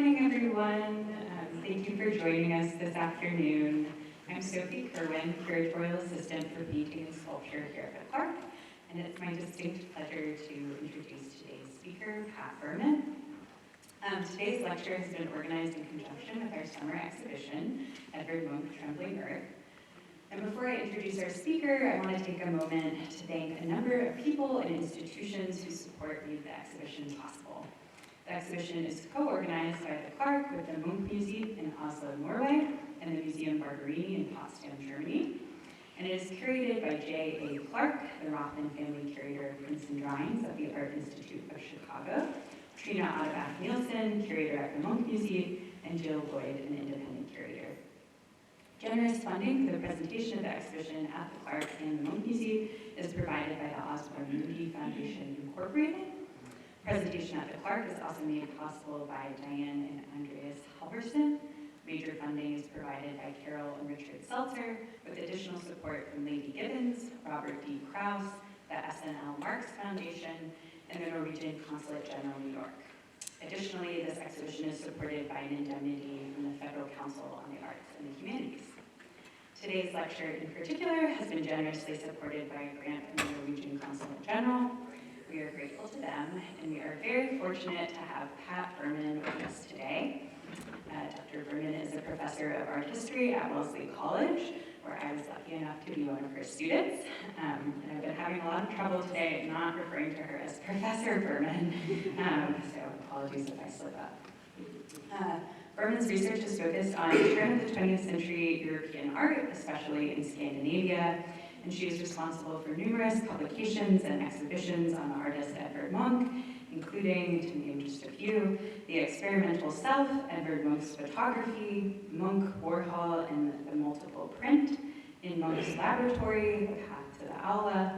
morning, everyone. Thank you for joining us this afternoon. I'm Sophie Kerwin, Curatorial Assistant for Painting and Sculpture here at Clark, and it's my distinct pleasure to introduce today's speaker, Pat Berman. Today's lecture has been organized in conjunction with our summer exhibition, Edvard Munch, Trembling Earth. And before I introduce our speaker, I want to take a moment to thank a number of people and institutions who support made the exhibition possible. The exhibition is co-organized by the Clark with the Munch Museum in Oslo, Norway, and the Museum Barberini in Potsdam, Germany. And it is curated by J.A. Clark, the Rothman family curator of prints and drawings at the Art Institute of Chicago, Trina Adebach-Nielsen, curator at the Munch Museum, and Jill Lloyd, an independent curator. Generous funding for the presentation of the exhibition at the Clark and the Munch Museum is provided by the Osborne Moody Foundation, Incorporated. Presentation at the Clark is also made possible by Diane and Andreas Halverson. Major funding is provided by Carol and Richard Seltzer, with additional support from Lady Gibbons, Robert D. Krause, the SNL Marx Foundation, and the Norwegian Consulate General, New York. Additionally, this exhibition is supported by an indemnity from the Federal Council on the Arts and the Humanities. Today's lecture in particular has been generously supported by a grant from the Norwegian Consulate General. We are grateful to them, and we are very fortunate to have Pat Berman with us today. Dr. Berman is a professor of art history at Wellesley College, where I was lucky enough to be one of her students. And I've been having a lot of trouble today not referring to her as Professor Berman, so apologies if I slip up. Berman's research is focused on turn of the 20th century European art, especially in Scandinavia, and she is responsible for numerous publications and exhibitions on the artist Edvard Munch, including, to name just a few, The Experimental Self, Edvard Munch's Photography, Munch, Warhol, and the Multiple Print, In Munch's Laboratory, The Path to the Aula,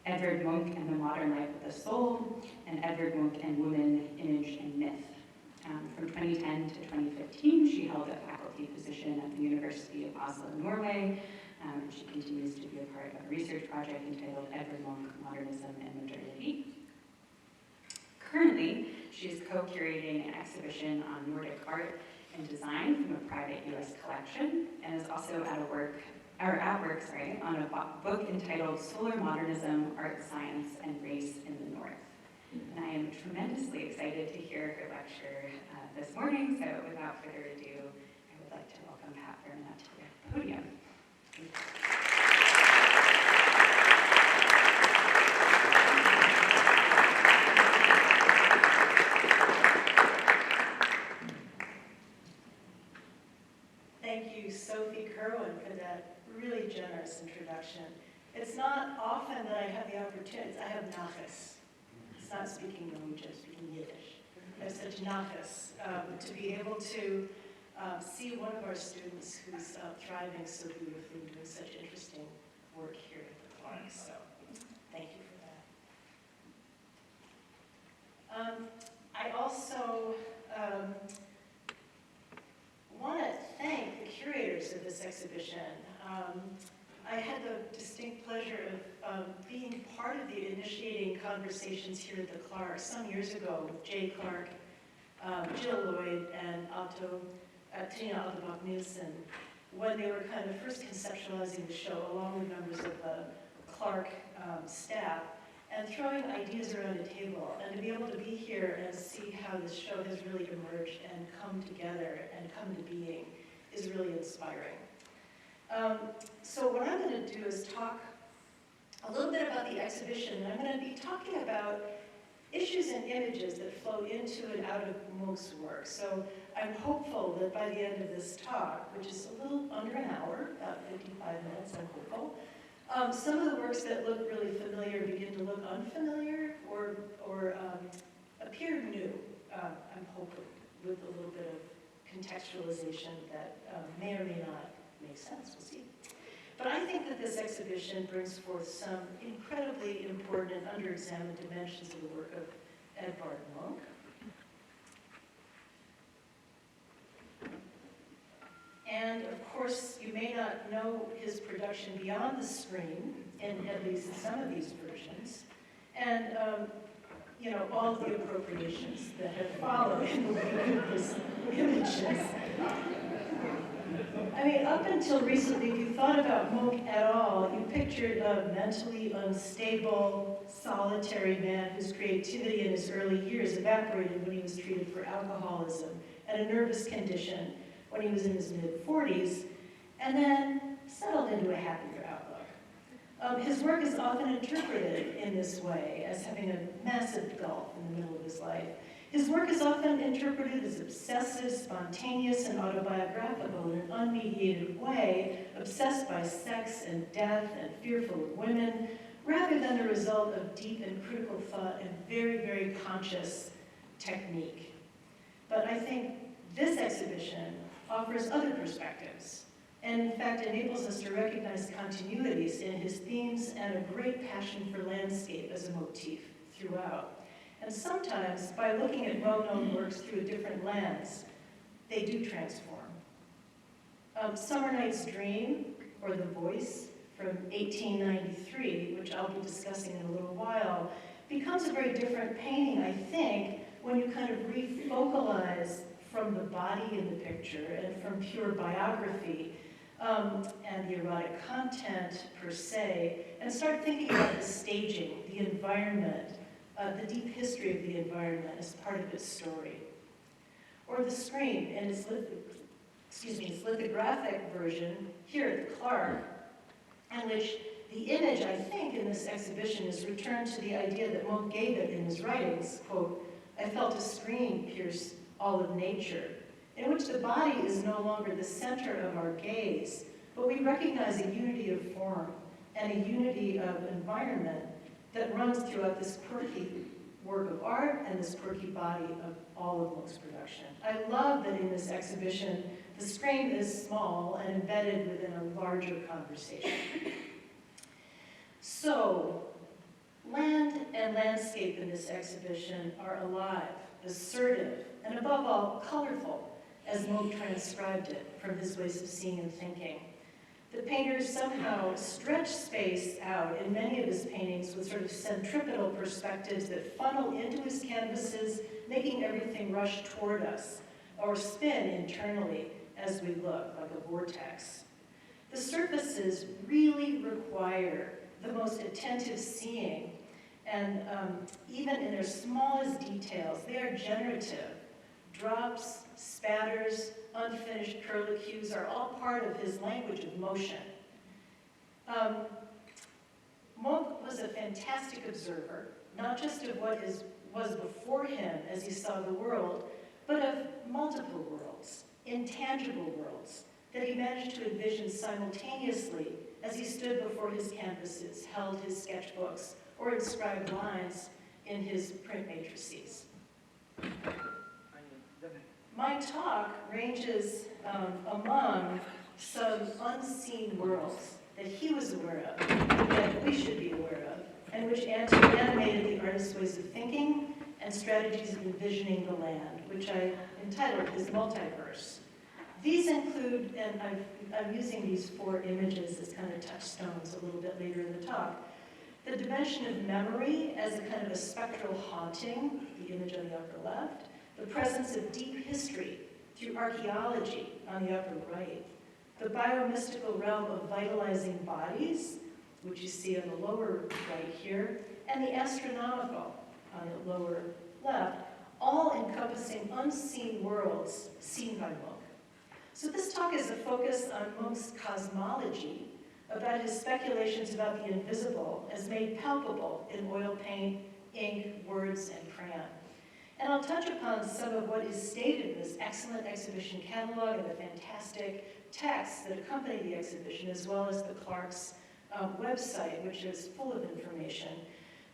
Edvard Munch and the Modern Life of the Soul, and Edvard Munch and Woman, Image and Myth. From 2010 to 2015, she held a faculty position at the University of Oslo, Norway, and she continues to be a part of a research project entitled Edvard Munch, Modernism and Modernity. Currently, she is co-curating an exhibition on Nordic art and design from a private U.S. collection, and is also at work on a book entitled Solar Modernism, Art, Science, and Race in the North. And I am tremendously excited to hear her lecture this morning, so without further ado, I would like to welcome Pat Berman up to the podium. Thank you, Sophie Kerwin, for that really generous introduction. It's not often that I have the opportunity. I have nachas. It's not speaking Norwegian, I'm speaking Yiddish. I have such nachas to be able to see one of our students who's thriving so beautifully, doing such interesting work here at the Clark. So thank you for that. I also want to thank the curators of this exhibition. I had the distinct pleasure of being part of the initiating conversations here at the Clark some years ago with Jay Clark, Jill Lloyd, and Trina Adebach-Nielsen, when they were kind of first conceptualizing the show along with members of the Clark staff, and throwing ideas around a table, and to be able to be here and see how this show has really emerged and come together and come to being is really inspiring. So what I'm going to do is talk a little bit about the exhibition, and I'm going to be talking about issues and images that flow into and out of Munch's work. So I'm hopeful that by the end of this talk, which is a little under an hour, about 55 minutes, I'm hopeful, some of the works that look really familiar begin to look unfamiliar or appear new, I'm hoping, with a little bit of contextualization that may or may not make sense, we'll see. But I think that this exhibition brings forth some incredibly important and under-examined dimensions of the work of Edvard Munch. And of course, you may not know his production beyond the screen, in at least some of these versions. And you know, all the appropriations that have followed in the wake of his images. I mean, up until recently, if you thought about Munch at all, you pictured a mentally unstable, solitary man whose creativity in his early years evaporated when he was treated for alcoholism and a nervous condition when he was in his mid-40s, and then settled into a happier outlook. His work is often interpreted in this way, as having a massive gulf in the middle of his life. His work is often interpreted as obsessive, spontaneous, and autobiographical in an unmediated way, obsessed by sex and death and fearful of women, rather than the result of deep and critical thought and very, very conscious technique. But I think this exhibition offers other perspectives, and in fact enables us to recognize continuities in his themes and a great passion for landscape as a motif throughout. And sometimes, by looking at well-known works through a different lens, they do transform. Summer Night's Dream, or The Voice, from 1893, which I'll be discussing in a little while, becomes a very different painting, I think, when you kind of refocalize from the body in the picture and from pure biography and the erotic content per se, and start thinking about the staging, the environment, the deep history of the environment as part of its story. Or The Scream in its lithographic version here at the Clark, in which the image, I think, in this exhibition is returned to the idea that Munch gave it in his writings, quote, "I felt a scream pierce all of nature," in which the body is no longer the center of our gaze, but we recognize a unity of form and a unity of environment that runs throughout this quirky work of art and this quirky body of all of Munch's production. I love that in this exhibition, the screen is small and embedded within a larger conversation. So, land and landscape in this exhibition are alive, assertive, and above all, colorful, as Munch transcribed it from his ways of seeing and thinking. The painter somehow stretched space out in many of his paintings with sort of centripetal perspectives that funnel into his canvases, making everything rush toward us, or spin internally as we look, like a vortex. The surfaces really require the most attentive seeing, and even in their smallest details, they are generative. Drops, spatters, unfinished curlicues are all part of his language of motion. Munch was a fantastic observer, not just of what was before him as he saw the world, but of multiple worlds, intangible worlds, that he managed to envision simultaneously as he stood before his canvases, held his sketchbooks, or inscribed lines in his print matrices. My talk ranges among some unseen worlds that he was aware of, that we should be aware of, and which animated the artist's ways of thinking and strategies of envisioning the land, which I entitled his Multiverse. These include, and I'm using these 4 images as kind of touchstones a little bit later in the talk, the dimension of memory as a kind of a spectral haunting, the image on the upper left, the presence of deep history through archaeology on the upper right, the biomystical realm of vitalizing bodies, which you see on the lower right here, and the astronomical on the lower left, all encompassing unseen worlds seen by Munch. So this talk is a focus on Munch's cosmology, about his speculations about the invisible as made palpable in oil paint, ink, words, and crayon. And I'll touch upon some of what is stated in this excellent exhibition catalog and the fantastic texts that accompany the exhibition, as well as the Clark's website, which is full of information.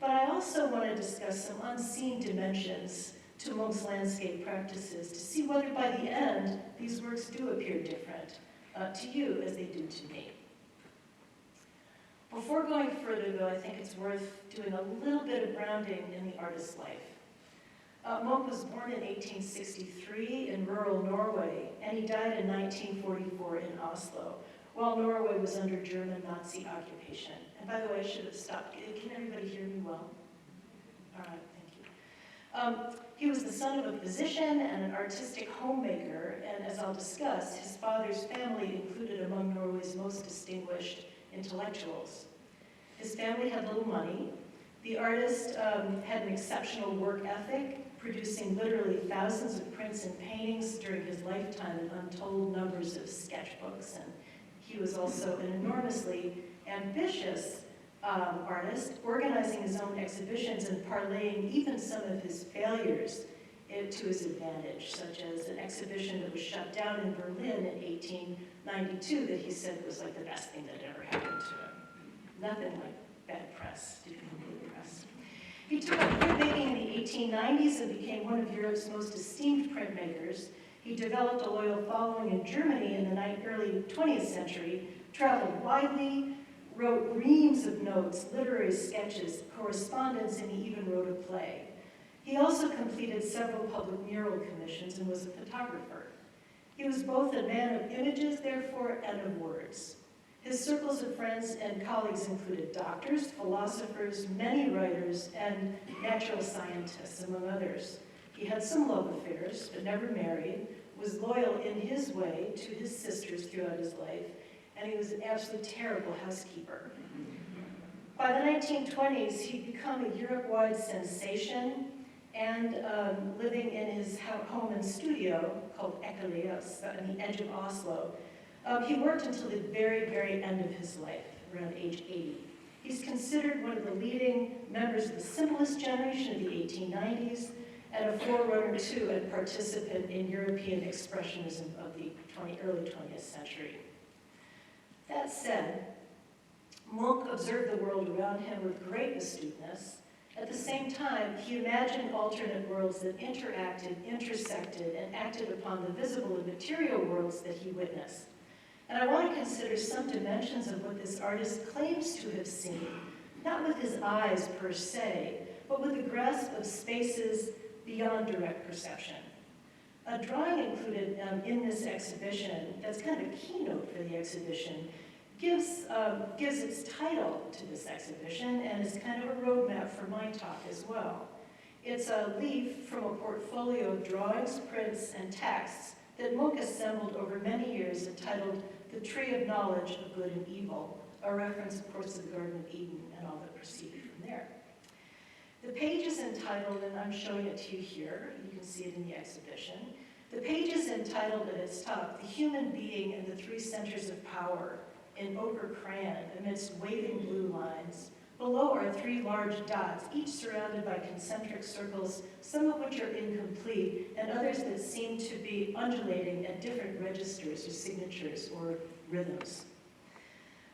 But I also want to discuss some unseen dimensions to Munch's landscape practices to see whether by the end these works do appear different to you as they do to me. Before going further, though, I think it's worth doing a little bit of grounding in the artist's life. Munch was born in 1863 in rural Norway, and he died in 1944 in Oslo, while Norway was under German Nazi occupation. And by the way, I should have stopped. Can everybody hear me well? All right, thank you. He was the son of a physician and an artistic homemaker, and as I'll discuss, his father's family included among Norway's most distinguished intellectuals. His family had little money. The artist had an exceptional work ethic, producing literally thousands of prints and paintings during his lifetime and untold numbers of sketchbooks. And he was also an enormously ambitious artist, organizing his own exhibitions and parlaying even some of his failures to his advantage, such as an exhibition that was shut down in Berlin in 1892 that he said was like the best thing that ever happened to him. Nothing like bad press, didn't come to the press. He took up printmaking in the 1890s and became one of Europe's most esteemed printmakers. He developed a loyal following in Germany in the early 20th century, traveled widely, wrote reams of notes, literary sketches, correspondence, and he even wrote a play. He also completed several public mural commissions and was a photographer. He was both a man of images, therefore, and of words. His circles of friends and colleagues included doctors, philosophers, many writers, and natural scientists, among others. He had some love affairs, but never married, was loyal in his way to his sisters throughout his life, and he was an absolutely terrible housekeeper. By the 1920s, he'd become a Europe-wide sensation, and living in his home and studio called Eccles on the edge of Oslo. He worked until the very, very end of his life, around age 80. He's considered one of the leading members of the Symbolist generation of the 1890s, and a forerunner to and participant in European expressionism of the early 20th century. That said, Munch observed the world around him with great astuteness. At the same time, he imagined alternate worlds that interacted, intersected, and acted upon the visible and material worlds that he witnessed. And I want to consider some dimensions of what this artist claims to have seen, not with his eyes per se, but with the grasp of spaces beyond direct perception. A drawing included in this exhibition, that's kind of a keynote for the exhibition, gives its title to this exhibition and is kind of a roadmap for my talk as well. It's a leaf from a portfolio of drawings, prints, and texts that Munch assembled over many years entitled The Tree of Knowledge of Good and Evil, a reference, of course, to the Garden of Eden and all that proceeded from there. The page is entitled, and I'm showing it to you here, you can see it in the exhibition. The page is entitled at its top, The Human Being and the Three Centers of Power, in ochre crayon amidst waving blue lines. Below are three large dots, each surrounded by concentric circles, some of which are incomplete, and others that seem to be undulating at different registers or signatures or rhythms.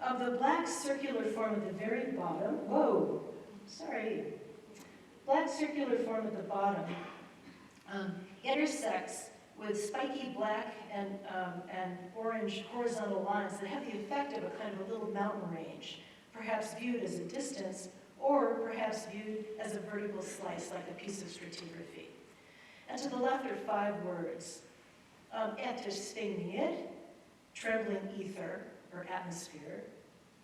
Of the black circular form at the very bottom, black circular form at the bottom intersects with spiky black and orange horizontal lines that have the effect of a kind of a little mountain range, perhaps viewed as a distance, or perhaps viewed as a vertical slice, like a piece of stratigraphy. And to the left are 5 words. Etterstenged, trembling ether, or atmosphere.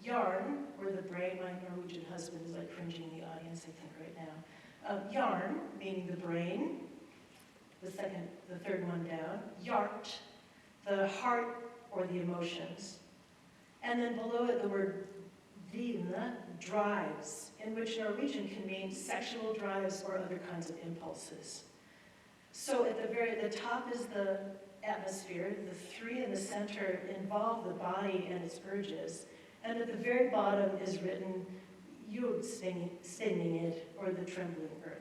Yarn, or the brain, my Norwegian husband is like cringing in the audience, I think, right now. Yarn, meaning the brain. The third one down. Hjart, the heart or the emotions. And then below it, the word vilne, drives, in which Norwegian can mean sexual drives or other kinds of impulses. So at the top is the atmosphere. The 3 in the center involve the body and its urges. And at the very bottom is written Jordstenged, or the Trembling Earth.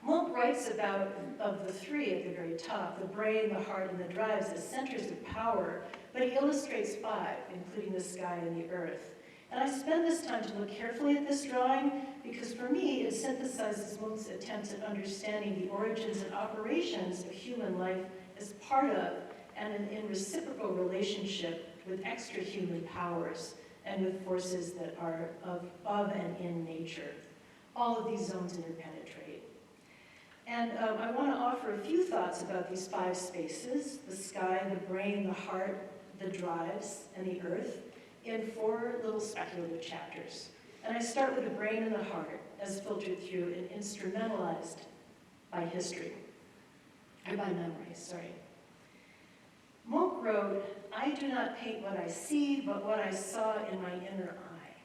Munch writes about, of the 3 at the very top, the brain, the heart, and the drives as centers of power, but he illustrates 5, including the sky and the earth. And I spend this time to look carefully at this drawing because for me it synthesizes Munch's attempts at understanding the origins and operations of human life as part of and in reciprocal relationship with extra-human powers and with forces that are of and in nature. All of these zones interpenetrate. And I want to offer a few thoughts about these 5 spaces, the sky, the brain, the heart, the drives, and the earth, in 4 little speculative chapters. And I start with the brain and the heart, as filtered through and instrumentalized by history, or by memory, sorry. Munch wrote, "I do not paint what I see, but what I saw in my inner eye."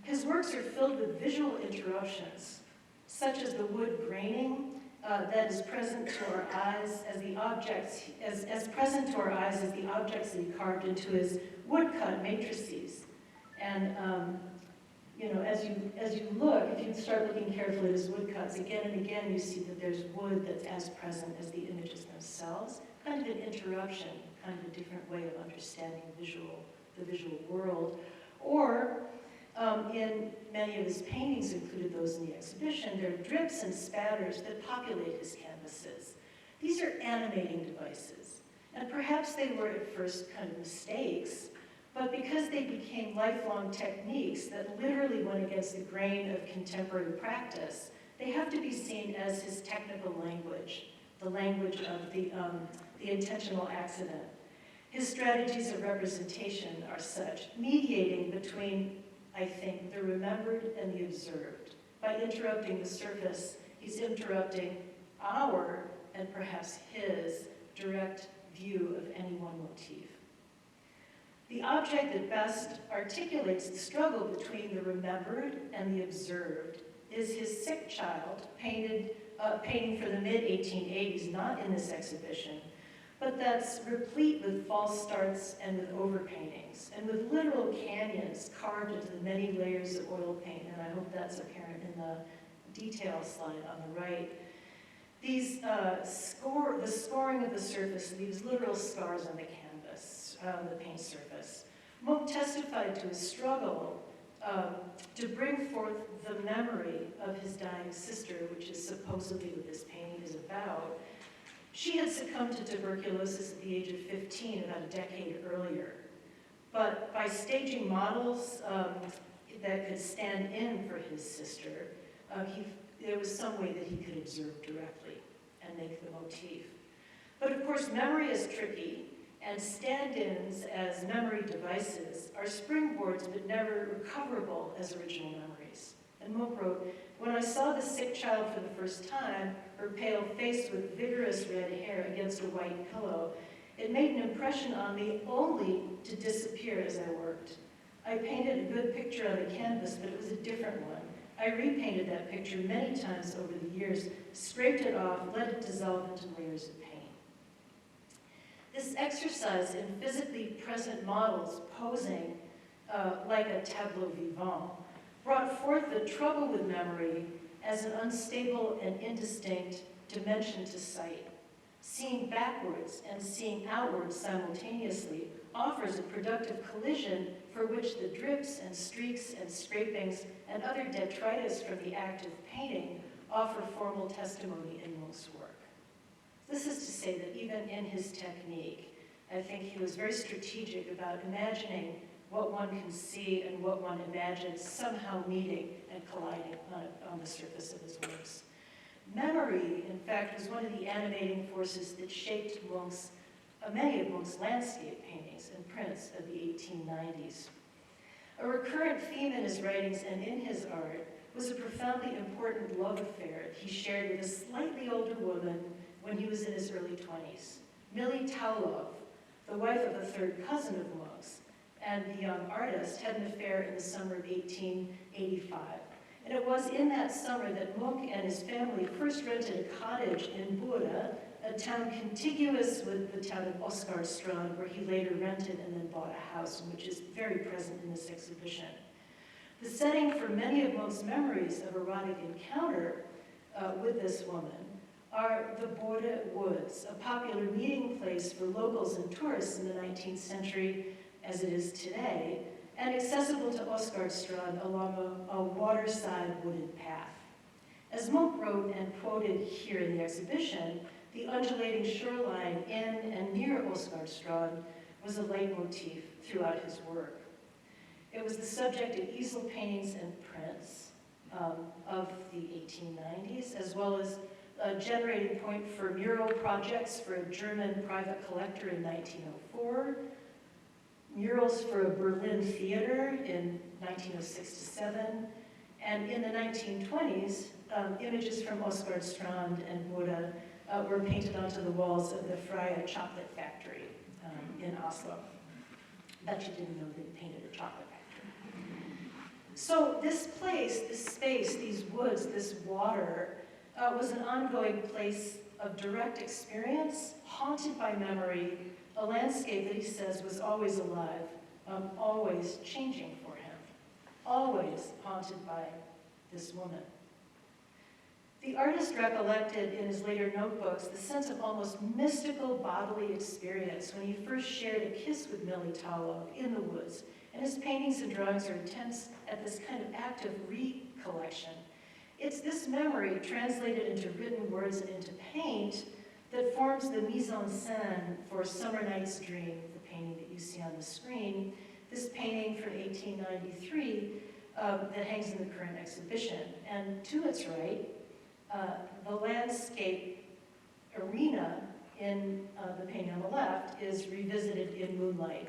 His works are filled with visual interruptions, such as the wood graining that is present to our eyes as the objects, as present to our eyes as the objects that he carved into his woodcut matrices. And you know, as you look, if you start looking carefully at his woodcuts, again and again you see that there's wood that's as present as the images themselves. Kind of an interruption, kind of a different way of understanding the visual world. Or in many of his paintings, included those in the exhibition, there are drips and spatters that populate his canvases. These are animating devices, and perhaps they were at first kind of mistakes, but because they became lifelong techniques that literally went against the grain of contemporary practice, they have to be seen as his technical language, the language of the intentional accident. His strategies of representation are such, mediating between, I think, the remembered and the observed. By interrupting the surface, he's interrupting our, and perhaps his, direct view of any one motif. The object that best articulates the struggle between the remembered and the observed is his sick child, painting for the mid-1880s, not in this exhibition, but that's replete with false starts and with overpaintings, and with literal canyons carved into the many layers of oil paint, and I hope that's apparent in the detail slide on the right. These, the scoring of the surface leaves literal scars on the canvas, the paint surface. Munch testified to his struggle to bring forth the memory of his dying sister, which is supposedly what this painting is about. She had succumbed to tuberculosis at the age of 15, about a decade earlier. But by staging models that could stand in for his sister, there was some way that he could observe directly and make the motif. But of course, memory is tricky, and stand-ins as memory devices are springboards but never recoverable as original memories. And Munch wrote, "When I saw the sick child for the first time, her pale face with vigorous red hair against a white pillow, it made an impression on me only to disappear as I worked. I painted a good picture on the canvas, but it was a different one. I repainted that picture many times over the years, scraped it off, let it dissolve into layers of paint." This exercise in physically present models posing like a tableau vivant brought forth the trouble with memory as an unstable and indistinct dimension to sight. Seeing backwards and seeing outwards simultaneously offers a productive collision for which the drips and streaks and scrapings and other detritus from the act of painting offer formal testimony in Munch's work. This is to say that even in his technique, I think he was very strategic about imagining what one can see and what one imagines somehow meeting and colliding on the surface of his works. Memory, in fact, was one of the animating forces that shaped many of Munch's landscape paintings and prints of the 1890s. A recurrent theme in his writings and in his art was a profoundly important love affair he shared with a slightly older woman when he was in his early 20s, Millie Taulov, the wife of a third cousin of Munch's, and the young artist had an affair in the summer of 1885. And it was in that summer that Munch and his family first rented a cottage in Bura, a town contiguous with the town of Åsgårdstrand, where he later rented and then bought a house, which is very present in this exhibition. The setting for many of Munch's memories of erotic encounter with this woman are the Bora Woods, a popular meeting place for locals and tourists in the 19th century, as it is today, and accessible to Åsgårdstrand along a waterside wooded path. As Munch wrote and quoted here in the exhibition, the undulating shoreline in and near Åsgårdstrand was a leitmotif throughout his work. It was the subject of easel paintings and prints of the 1890s, as well as a generating point for mural projects for a German private collector in 1904, murals for a Berlin theater in 1906 to 7, And in the 1920s, images from Åsgårdstrand and Mora were painted onto the walls of the Freia chocolate factory in Oslo. Bet you didn't know they painted a chocolate factory. So this place, this space, these woods, this water, was an ongoing place of direct experience, haunted by memory, a landscape that he says was always alive, always changing for him, always haunted by this woman. The artist recollected in his later notebooks the sense of almost mystical bodily experience when he first shared a kiss with Millie Talo in the woods, and his paintings and drawings are attempts at this kind of active recollection. It's this memory translated into written words and into paint that forms the mise en scène for Summer Night's Dream, the painting that you see on the screen. This painting from 1893 that hangs in the current exhibition. And to its right, the landscape arena in the painting on the left is revisited in Moonlight,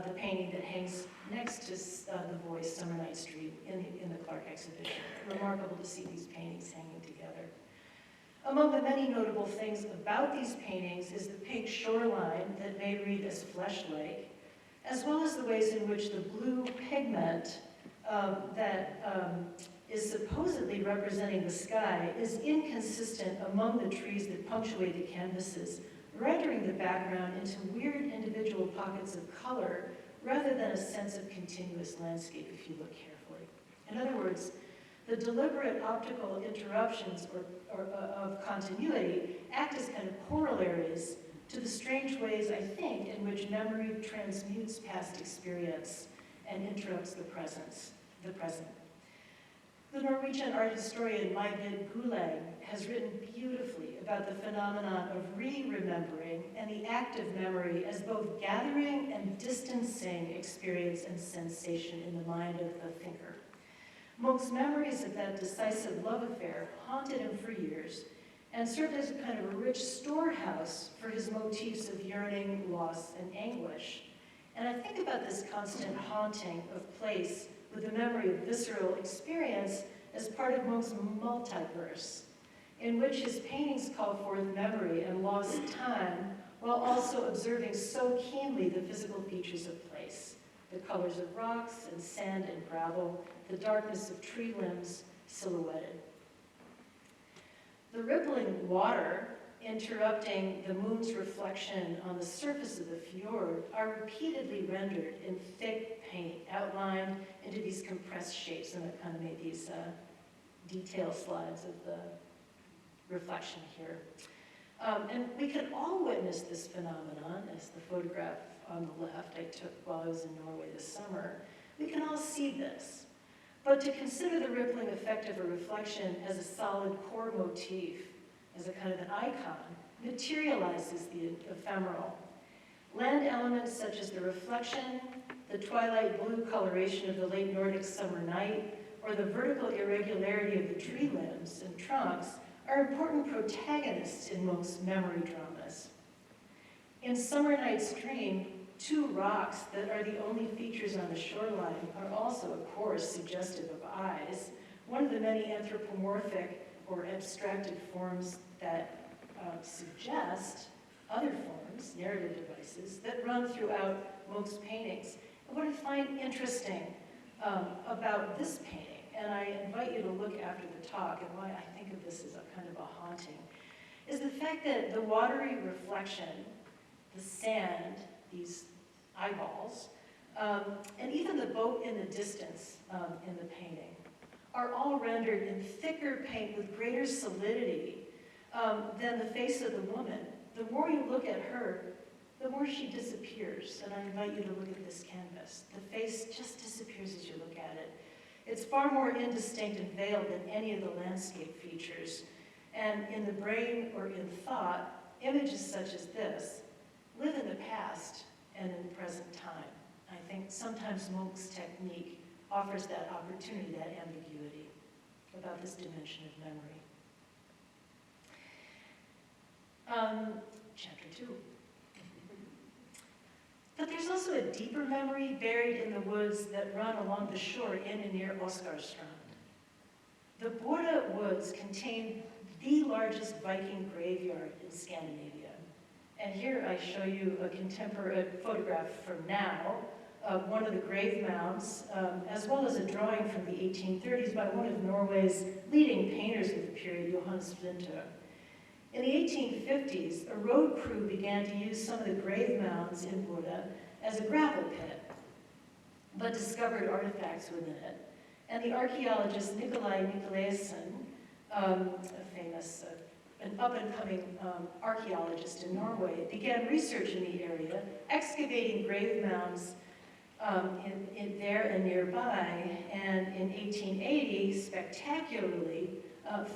the painting that hangs next to the Voice, Summer Night's Dream, in the Clark exhibition. Remarkable to see these paintings hanging together. Among the many notable things about these paintings is the pink shoreline that may read as Flesh Lake, as well as the ways in which the blue pigment that is supposedly representing the sky is inconsistent among the trees that punctuate the canvases, rendering the background into weird individual pockets of color rather than a sense of continuous landscape if you look carefully. In other words, the deliberate optical interruptions of continuity act as kind of corollaries to the strange ways, I think, in which memory transmutes past experience and interrupts the present. The Norwegian art historian Maybrit Gulleng has written beautifully about the phenomenon of re-remembering and the act of memory as both gathering and distancing experience and sensation in the mind of the thinker. Munch's memories of that decisive love affair haunted him for years and served as a kind of a rich storehouse for his motifs of yearning, loss, and anguish. And I think about this constant haunting of place with the memory of visceral experience as part of Munch's Multiverse, in which his paintings call forth memory and lost time, while also observing so keenly the physical features of place, the colors of rocks and sand and gravel, the darkness of tree limbs silhouetted. The rippling water interrupting the moon's reflection on the surface of the fjord are repeatedly rendered in thick paint, outlined into these compressed shapes, and I've kind of made these detail slides of the reflection here. And we can all witness this phenomenon, as the photograph on the left I took while I was in Norway this summer. We can all see this. But to consider the rippling effect of a reflection as a solid core motif, as a kind of an icon, materializes the ephemeral. Land elements such as the reflection, the twilight blue coloration of the late Nordic summer night, or the vertical irregularity of the tree limbs and trunks are important protagonists in Munch's memory dramas. In Summer Night's Dream, two rocks that are the only features on the shoreline are also, of course, suggestive of eyes, one of the many anthropomorphic or abstracted forms that suggest other forms, narrative devices, that run throughout Munch's paintings. And what I find interesting about this painting, and I invite you to look after the talk and why I think of this as a kind of a haunting, is the fact that the watery reflection, the sand, these eyeballs, and even the boat in the distance in the painting, are all rendered in thicker paint with greater solidity than the face of the woman. The more you look at her, the more she disappears. And I invite you to look at this canvas. The face just disappears as you look at it. It's far more indistinct and veiled than any of the landscape features. And in the brain or in thought, images such as this live in the past and in the present time. I think sometimes Munch's technique offers that opportunity, that ambiguity about this dimension of memory. Chapter 2. But there's also a deeper memory buried in the woods that run along the shore in and near Åsgårdstrand. The Borda Woods contain the largest Viking graveyard in Scandinavia. And here I show you a contemporary photograph from now of one of the grave mounds, as well as a drawing from the 1830s by one of Norway's leading painters of the period, Johannes Flinto. In the 1850s, a road crew began to use some of the grave mounds in Borda as a gravel pit, but discovered artifacts within it. And the archaeologist Nikolai Nikolaisen, an up-and-coming archaeologist in Norway, began research in the area, excavating grave mounds there and nearby, and in 1880, spectacularly,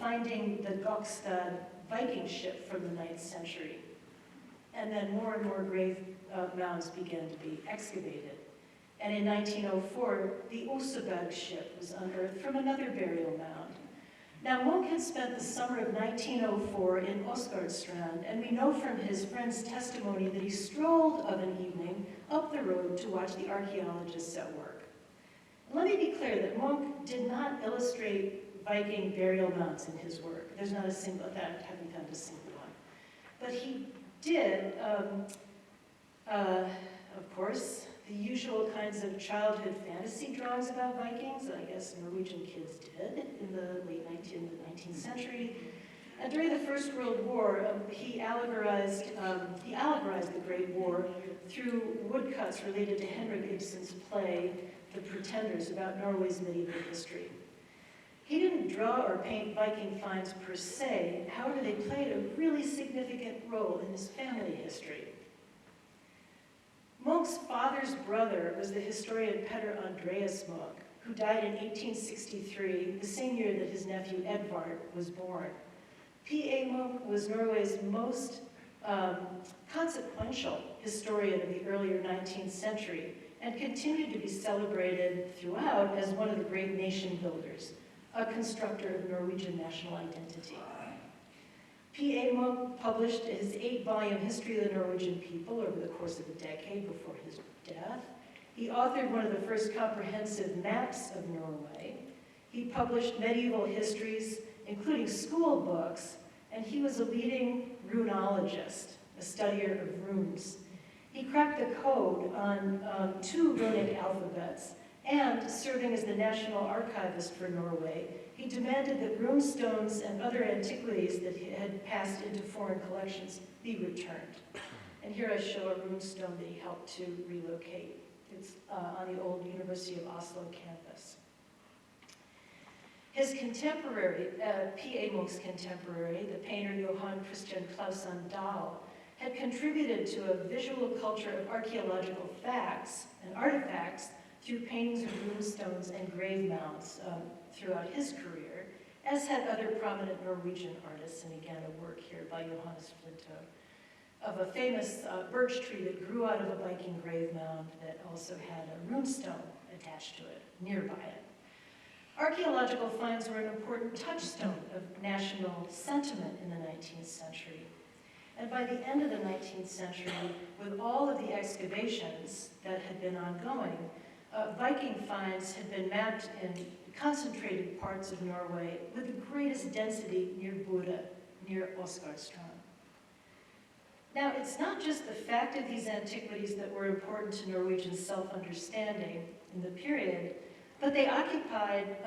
finding the Gokstad Viking ship from the 9th century. And then more and more grave mounds began to be excavated. And in 1904, the Oseberg ship was unearthed from another burial mound. Now, Munch had spent the summer of 1904 in Åsgårdstrand, and we know from his friend's testimony that he strolled of an evening up the road to watch the archaeologists at work. And let me be clear that Munch did not illustrate Viking burial mounds in his work. There's not a single, that haven't found a single one. But he did, of course, the usual kinds of childhood fantasy drawings about Vikings that I guess Norwegian kids did in the late 19th century. And during the First World War, he allegorized the Great War through woodcuts related to Henrik Ibsen's play, The Pretenders, about Norway's medieval history. He didn't draw or paint Viking finds per se, however, they played a really significant role in his family history. Munch's father's brother was the historian Peter Andreas Munch, who died in 1863, the same year that his nephew Edvard was born. P.A. Munch was Norway's most consequential historian of the earlier 19th century and continued to be celebrated throughout as one of the great nation builders, a constructor of Norwegian national identity. P.A. Munch published his 8-volume History of the Norwegian People over the course of a decade before his death. He authored one of the first comprehensive maps of Norway. He published medieval histories, including school books, and he was a leading runologist, a studier of runes. He cracked the code on 2 runic alphabets, and serving as the national archivist for Norway, he demanded that rune stones and other antiquities that had passed into foreign collections be returned. And here I show a rune stone that he helped to relocate. It's on the old University of Oslo campus. His contemporary, P.A. Munch's contemporary, the painter Johan Christian Clausen Dahl, had contributed to a visual culture of archaeological facts and artifacts through paintings of rune stones and grave mounds throughout his career, as had other prominent Norwegian artists, and again a work here by Johannes Flinto, of a famous birch tree that grew out of a Viking grave mound that also had a rune stone attached to it, nearby it. Archaeological finds were an important touchstone of national sentiment in the 19th century. And by the end of the 19th century, with all of the excavations that had been ongoing, Viking finds had been mapped in concentrated parts of Norway with the greatest density near Bodø, near Åsgårdstrand. Now, it's not just the fact of these antiquities that were important to Norwegian self-understanding in the period, but they occupied,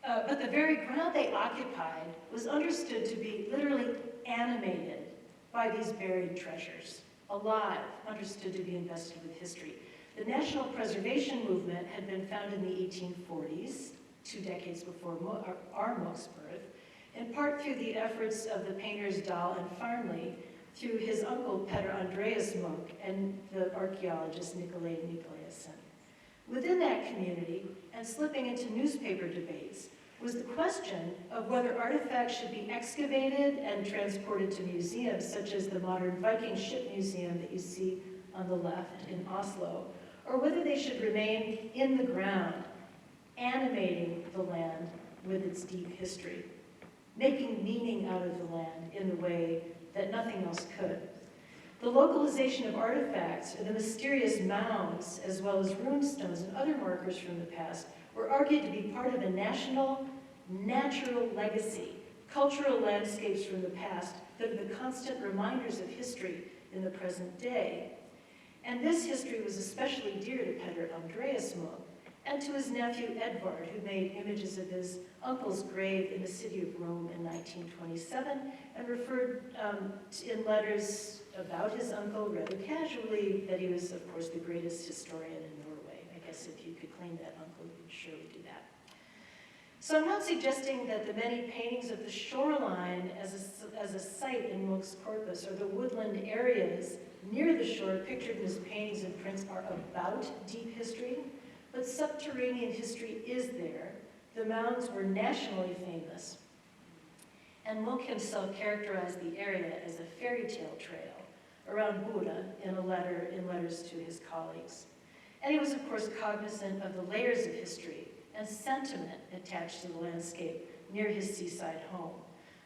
but the very ground they occupied was understood to be literally animated by these buried treasures, alive, understood to be invested with history. The national preservation movement had been founded in the 1840s, 2 decades before our Munch's birth, in part through the efforts of the painters Dahl and Farnley, through his uncle Peter Andreas Munch and the archaeologist Nikolai Nikolaisen. Within that community, and slipping into newspaper debates, was the question of whether artifacts should be excavated and transported to museums, such as the modern Viking ship museum that you see on the left in Oslo, or whether they should remain in the ground, animating the land with its deep history, making meaning out of the land in the way that nothing else could. The localization of artifacts, and the mysterious mounds, as well as rune stones and other markers from the past, were argued to be part of a national, natural legacy, cultural landscapes from the past that are the constant reminders of history in the present day. And this history was especially dear to Peter Andreas Munch and to his nephew Edvard, who made images of his uncle's grave in the city of Rome in 1927 and referred in letters about his uncle rather casually that he was, of course, the greatest historian in Norway. I guess if you could claim that uncle, you could surely do that. So I'm not suggesting that the many paintings of the shoreline as a site in Munch's corpus or the woodland areas near the shore pictured in his paintings and prints are about deep history, but subterranean history is there. The Mounds were nationally famous, and Munch himself characterized the area as a fairy tale trail around Buda in letters to his colleagues. And he was, of course, cognizant of the layers of history and sentiment attached to the landscape near his seaside home.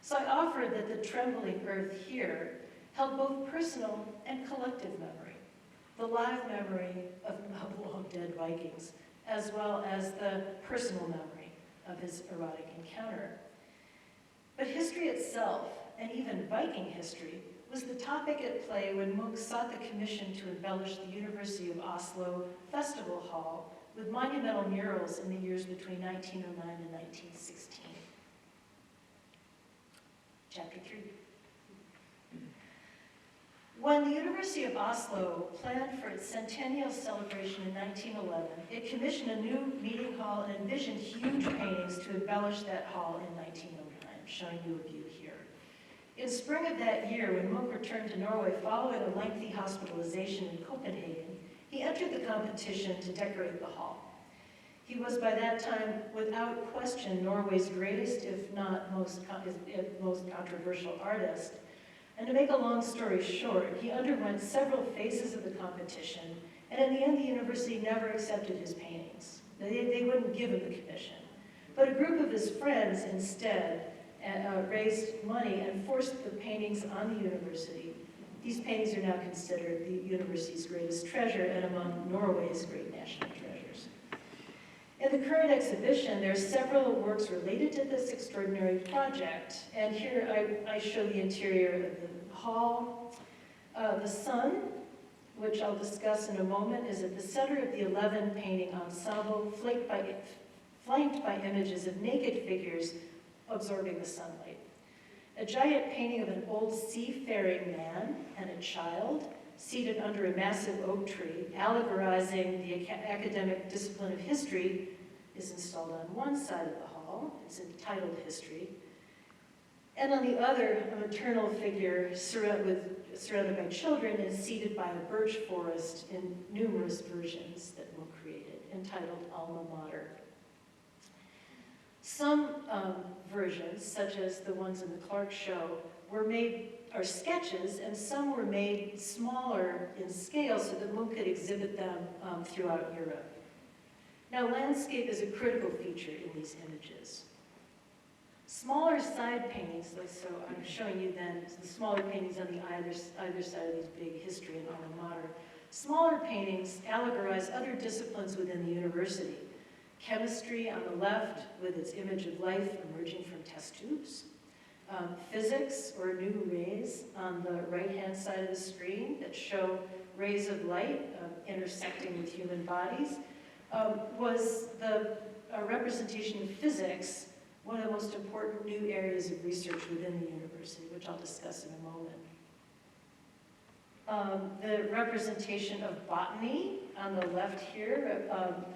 So I offered that the Trembling Earth here held both personal and collective memory, the live memory of long-dead Vikings, as well as the personal memory of his erotic encounter. But history itself, and even Viking history, was the topic at play when Munch sought the commission to embellish the University of Oslo Festival Hall with monumental murals in the years between 1909 and 1916. Chapter 3. When the University of Oslo planned for its centennial celebration in 1911, it commissioned a new meeting hall and envisioned huge paintings to embellish that hall in 1909, showing you a view here. In spring of that year, when Munch returned to Norway following a lengthy hospitalization in Copenhagen, he entered the competition to decorate the hall. He was by that time, without question, Norway's greatest, if not most controversial artist. And to make a long story short, he underwent several phases of the competition, and in the end, the university never accepted his paintings. They wouldn't give him the commission. But a group of his friends instead raised money and forced the paintings on the university. These paintings are now considered the university's greatest treasure and among Norway's great national treasures. In the current exhibition, there are several works related to this extraordinary project. And here I show the interior of the hall. The sun, which I'll discuss in a moment, is at the center of the 11 painting ensemble, flanked by images of naked figures absorbing the sunlight. A giant painting of an old seafaring man and a child seated under a massive oak tree, allegorizing the academic discipline of history, is installed on one side of the hall. It's entitled History. And on the other, a maternal figure surrounded by children and seated by a birch forest in numerous versions that Munch created, entitled Alma Mater. Some versions, such as the ones in the Clark show, are sketches, and some were made smaller in scale so that Munch could exhibit them throughout Europe. Now, landscape is a critical feature in these images. Smaller side paintings, so I'm showing you then the smaller paintings on the either side of these big history and alma mater. Smaller paintings allegorize other disciplines within the university. Chemistry on the left with its image of life emerging from test tubes. Physics, or new rays, on the right-hand side of the screen that show rays of light intersecting with human bodies, was the representation of physics, one of the most important new areas of research within the university, which I'll discuss in a moment. The representation of botany on the left here,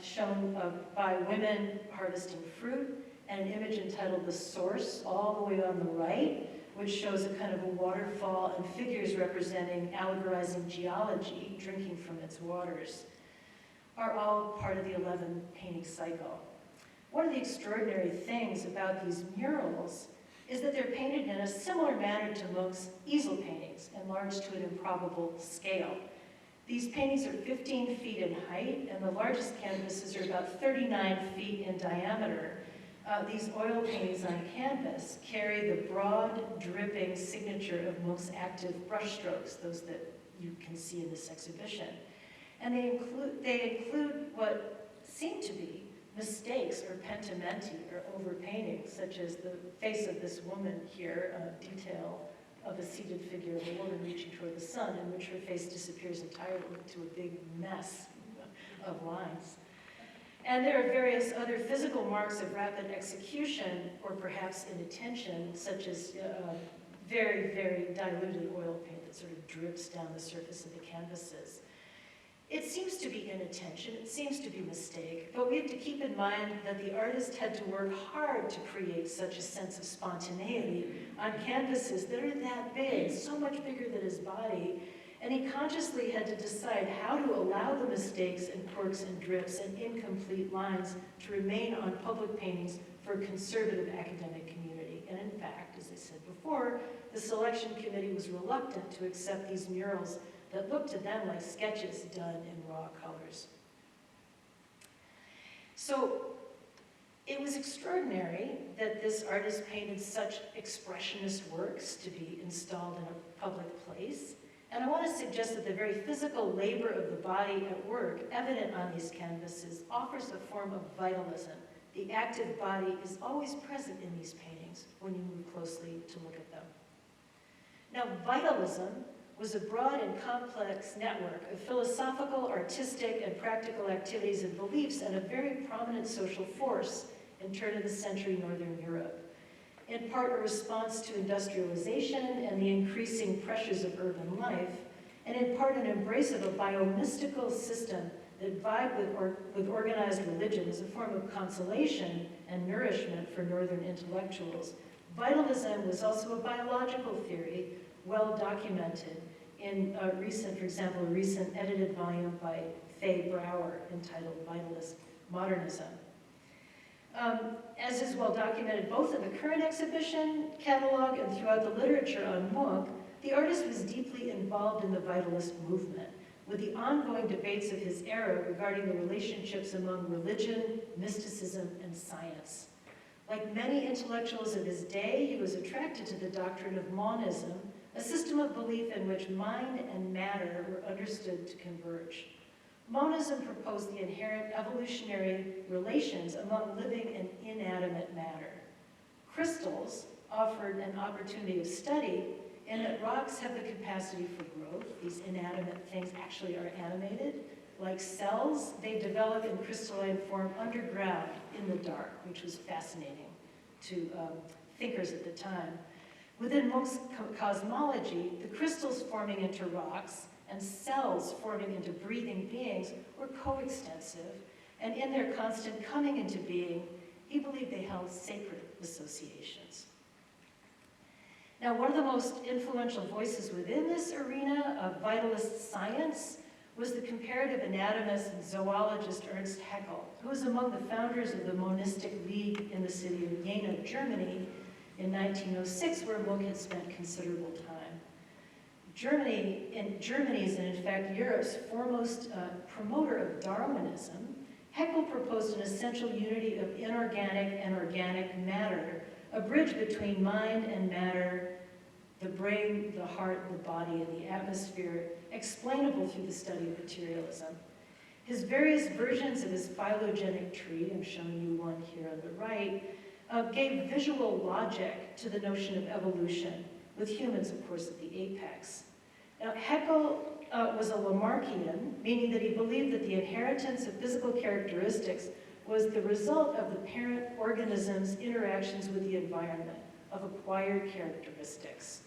shown by women harvesting fruit, and an image entitled The Source, all the way on the right, which shows a kind of a waterfall and figures representing, allegorizing geology, drinking from its waters, are all part of the 11 painting cycle. One of the extraordinary things about these murals is that they're painted in a similar manner to Munch's easel paintings, enlarged to an improbable scale. These paintings are 15 feet in height, and the largest canvases are about 39 feet in diameter. These oil paintings on canvas carry the broad, dripping signature of Munch's active brushstrokes, those that you can see in this exhibition. And they include what seem to be mistakes or pentimenti or overpainting, such as the face of this woman here, a detail of a seated figure of a woman reaching toward the sun, in which her face disappears entirely into a big mess of lines. And there are various other physical marks of rapid execution, or perhaps inattention, such as very, very diluted oil paint that sort of drips down the surface of the canvases. It seems to be inattention, it seems to be mistake, but we have to keep in mind that the artist had to work hard to create such a sense of spontaneity on canvases that are that big, so much bigger than his body, and he consciously had to decide how to allow the mistakes and quirks and drips and incomplete lines to remain on public paintings for a conservative academic community. And in fact, as I said before, the selection committee was reluctant to accept these murals that looked to them like sketches done in raw colors. So it was extraordinary that this artist painted such expressionist works to be installed in a public place. And I want to suggest that the very physical labor of the body at work, evident on these canvases, offers a form of vitalism. The active body is always present in these paintings when you move closely to look at them. Now, vitalism was a broad and complex network of philosophical, artistic, and practical activities and beliefs, and a very prominent social force in turn-of-the-century Northern Europe. In part a response to industrialization and the increasing pressures of urban life, and in part an embrace of a biomystical system that vied with organized religion as a form of consolation and nourishment for Northern intellectuals. Vitalism was also a biological theory, well documented in a recent edited volume by Faye Brower entitled Vitalist Modernism. As is well documented both in the current exhibition catalog and throughout the literature on Munch, the artist was deeply involved in the Vitalist movement, with the ongoing debates of his era regarding the relationships among religion, mysticism, and science. Like many intellectuals of his day, he was attracted to the doctrine of monism, a system of belief in which mind and matter were understood to converge. Monism proposed the inherent evolutionary relations among living and inanimate matter. Crystals offered an opportunity of study in that rocks have the capacity for growth. These inanimate things actually are animated. Like cells, they develop in crystalline form underground in the dark, which was fascinating to thinkers at the time. Within Munch's cosmology, the crystals forming into rocks and cells forming into breathing beings were coextensive, and in their constant coming into being, he believed they held sacred associations. Now, one of the most influential voices within this arena of vitalist science was the comparative anatomist and zoologist Ernst Heckel, who was among the founders of the Monistic League in the city of Jena, Germany, in 1906, where Munch had spent considerable time. Germany is, in fact, Europe's foremost promoter of Darwinism. Heckel proposed an essential unity of inorganic and organic matter, a bridge between mind and matter, the brain, the heart, the body, and the atmosphere, explainable through the study of materialism. His various versions of his phylogenetic tree, I'm showing you one here on the right, gave visual logic to the notion of evolution, with humans, of course, at the apex. Now, Heckel was a Lamarckian, meaning that he believed that the inheritance of physical characteristics was the result of the parent organism's interactions with the environment, of acquired characteristics.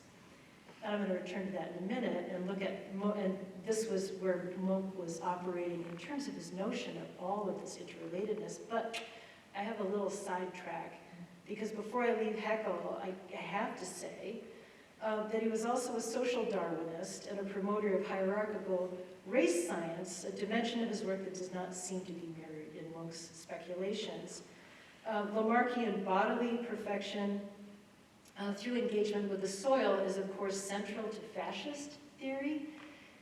And I'm going to return to that in a minute and look at, and this was where Munch was operating in terms of his notion of all of this interrelatedness. But I have a little sidetrack, because before I leave Heckel, I have to say that he was also a social Darwinist and a promoter of hierarchical race science, a dimension of his work that does not seem to be mirrored in Munch's speculations. Lamarckian bodily perfection through engagement with the soil is, of course, central to fascist theory.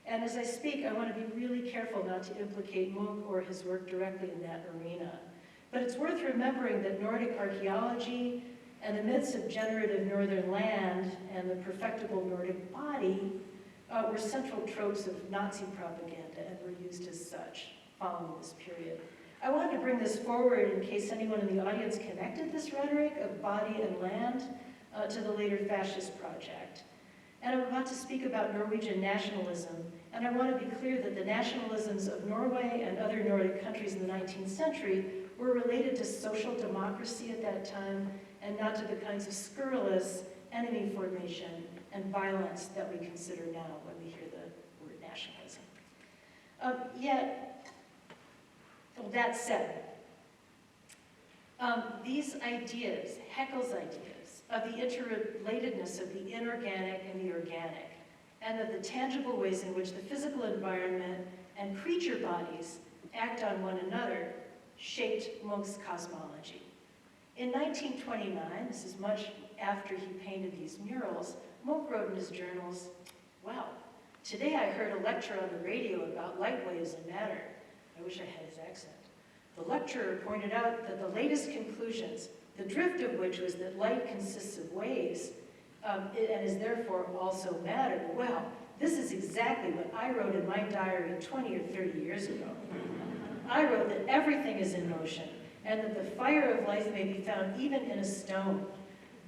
And as I speak, I want to be really careful not to implicate Munch or his work directly in that arena. But it's worth remembering that Nordic archaeology and the myths of generative northern land and the perfectible Nordic body were central tropes of Nazi propaganda and were used as such following this period. I wanted to bring this forward in case anyone in the audience connected this rhetoric of body and land to the later fascist project. And I'm about to speak about Norwegian nationalism, and I want to be clear that the nationalisms of Norway and other Nordic countries in the 19th century were related to social democracy at that time and not to the kinds of scurrilous enemy formation and violence that we consider now when we hear the word nationalism. That said, these ideas, Heckel's ideas, of the interrelatedness of the inorganic and the organic, and of the tangible ways in which the physical environment and creature bodies act on one another, shaped Munch's cosmology. In 1929, this is much after he painted these murals, Munch wrote in his journals, "Wow, today I heard a lecture on the radio about light waves and matter." I wish I had his accent. The lecturer pointed out that the latest conclusions, the drift of which was that light consists of waves and is therefore also matter. Well, this is exactly what I wrote in my diary 20 or 30 years ago. I wrote that everything is in motion and that the fire of life may be found even in a stone.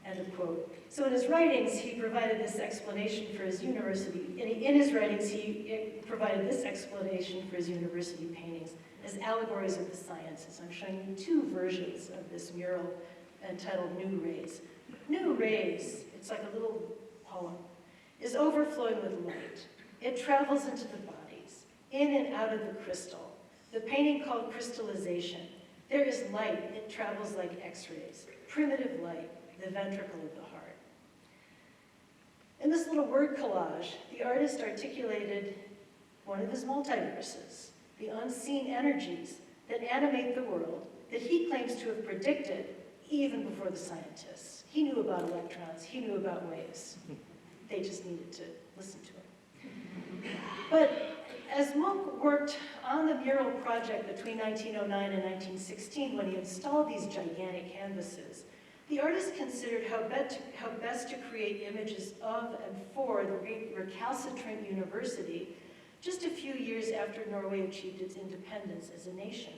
End of quote. So in his writings, he provided this explanation for his university. In his writings, he provided this explanation for his university paintings as allegories of the sciences. I'm showing you two versions of this mural entitled New Rays. New Rays, it's like a little poem, is overflowing with light. It travels into the bodies, in and out of the crystal. The painting called crystallization. There is light, it travels like X-rays, primitive light, the ventricle of the heart. In this little word collage, the artist articulated one of his multiverses, the unseen energies that animate the world that he claims to have predicted even before the scientists. He knew about electrons, he knew about waves. They just needed to listen to him. But as Munch worked on the mural project between 1909 and 1916, when he installed these gigantic canvases, the artist considered how best to create images of and for the recalcitrant university just a few years after Norway achieved its independence as a nation.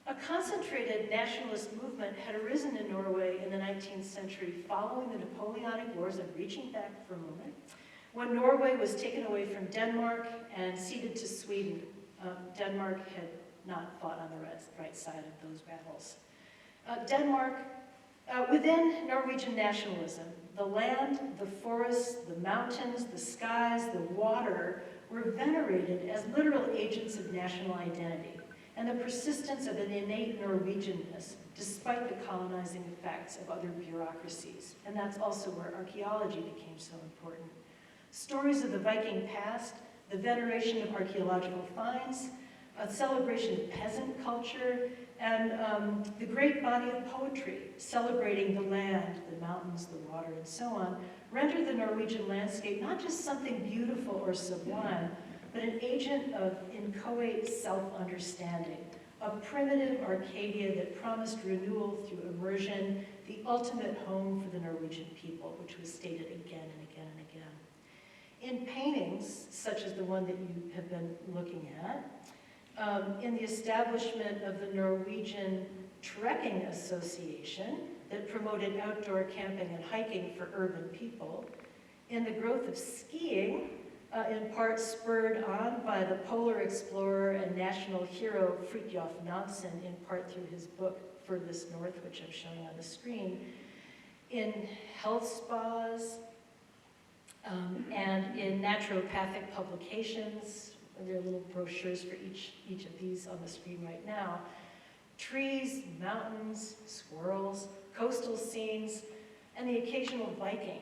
A concentrated nationalist movement had arisen in Norway in the 19th century following the Napoleonic Wars. I'm reaching back for a moment. When Norway was taken away from Denmark and ceded to Sweden, Denmark had not fought on the right side of those battles. Within Norwegian nationalism, the land, the forests, the mountains, the skies, the water were venerated as literal agents of national identity and the persistence of an innate Norwegianness despite the colonizing effects of other bureaucracies. And that's also where archaeology became so important. Stories of the Viking past, the veneration of archaeological finds, a celebration of peasant culture, and the great body of poetry celebrating the land, the mountains, the water, and so on, rendered the Norwegian landscape not just something beautiful or sublime, but an agent of inchoate self-understanding, a primitive Arcadia that promised renewal through immersion, the ultimate home for the Norwegian people, which was stated again and again and again. In paintings, such as the one that you have been looking at, in the establishment of the Norwegian Trekking Association that promoted outdoor camping and hiking for urban people, in the growth of skiing, in part spurred on by the polar explorer and national hero Fridtjof Nansen, in part through his book Furthest North, which I'm showing on the screen, in health spas, and in naturopathic publications. There are little brochures for each of these on the screen right now. Trees, mountains, squirrels, coastal scenes, and the occasional Viking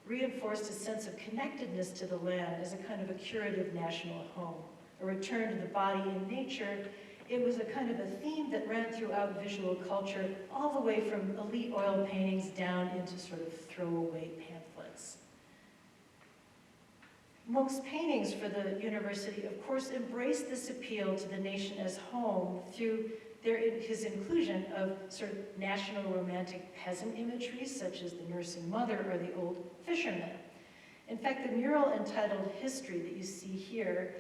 reinforced a sense of connectedness to the land as a kind of a curative national home, a return to the body in nature. It was a kind of a theme that ran throughout visual culture, all the way from elite oil paintings down into sort of throwaway pamphlets. Munch's paintings for the university, of course, embraced this appeal to the nation as home through his inclusion of sort of national romantic peasant imagery, such as the nursing mother or the old fisherman. In fact, the mural entitled History that you see here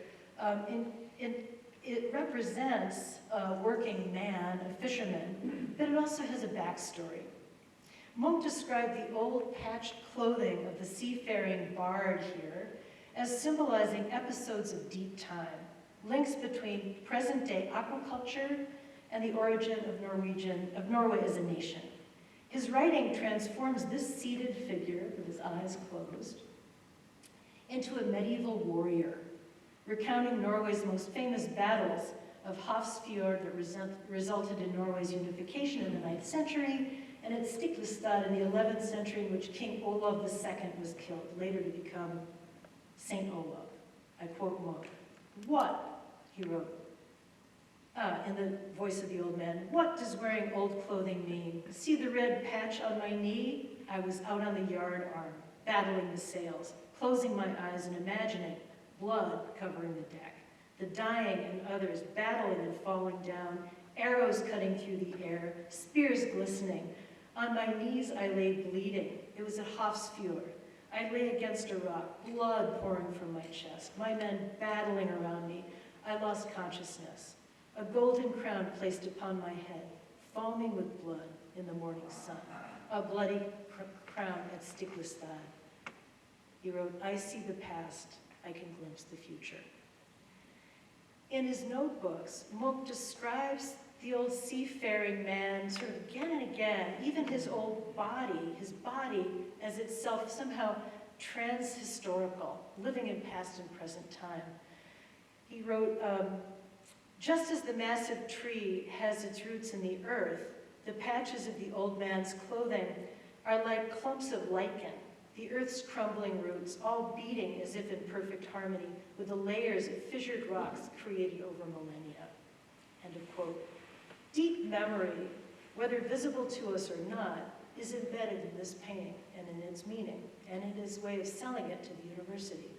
it represents a working man, a fisherman, but it also has a backstory. Munch described the old patched clothing of the seafaring bard here as symbolizing episodes of deep time, links between present-day aquaculture and the origin of Norway as a nation. His writing transforms this seated figure, with his eyes closed, into a medieval warrior, recounting Norway's most famous battles of Hafrsfjord that resulted in Norway's unification in the 9th century, and at Stiklestad in the 11th century, in which King Olav II was killed, later to become Saint Olav. I quote Munch. "What," he wrote, in the voice of the old man, "what does wearing old clothing mean? See the red patch on my knee? I was out on the yard arm, battling the sails, closing my eyes and imagining blood covering the deck, the dying and others battling and falling down, arrows cutting through the air, spears glistening. On my knees I lay bleeding. It was at Hafrsfjord. I lay against a rock, blood pouring from my chest, my men battling around me. I lost consciousness. A golden crown placed upon my head, foaming with blood in the morning sun. A bloody crown at Stiklestad." He wrote, "I see the past, I can glimpse the future." In his notebooks, Munch describes the old seafaring man sort of again and again, even his body as itself somehow transhistorical, living in past and present time. He wrote, "Just as the massive tree has its roots in the earth, the patches of the old man's clothing are like clumps of lichen, the earth's crumbling roots, all beating as if in perfect harmony with the layers of fissured rocks created over millennia." End of quote. Deep memory, whether visible to us or not, is embedded in this painting and in its meaning, and in his way of selling it to the university.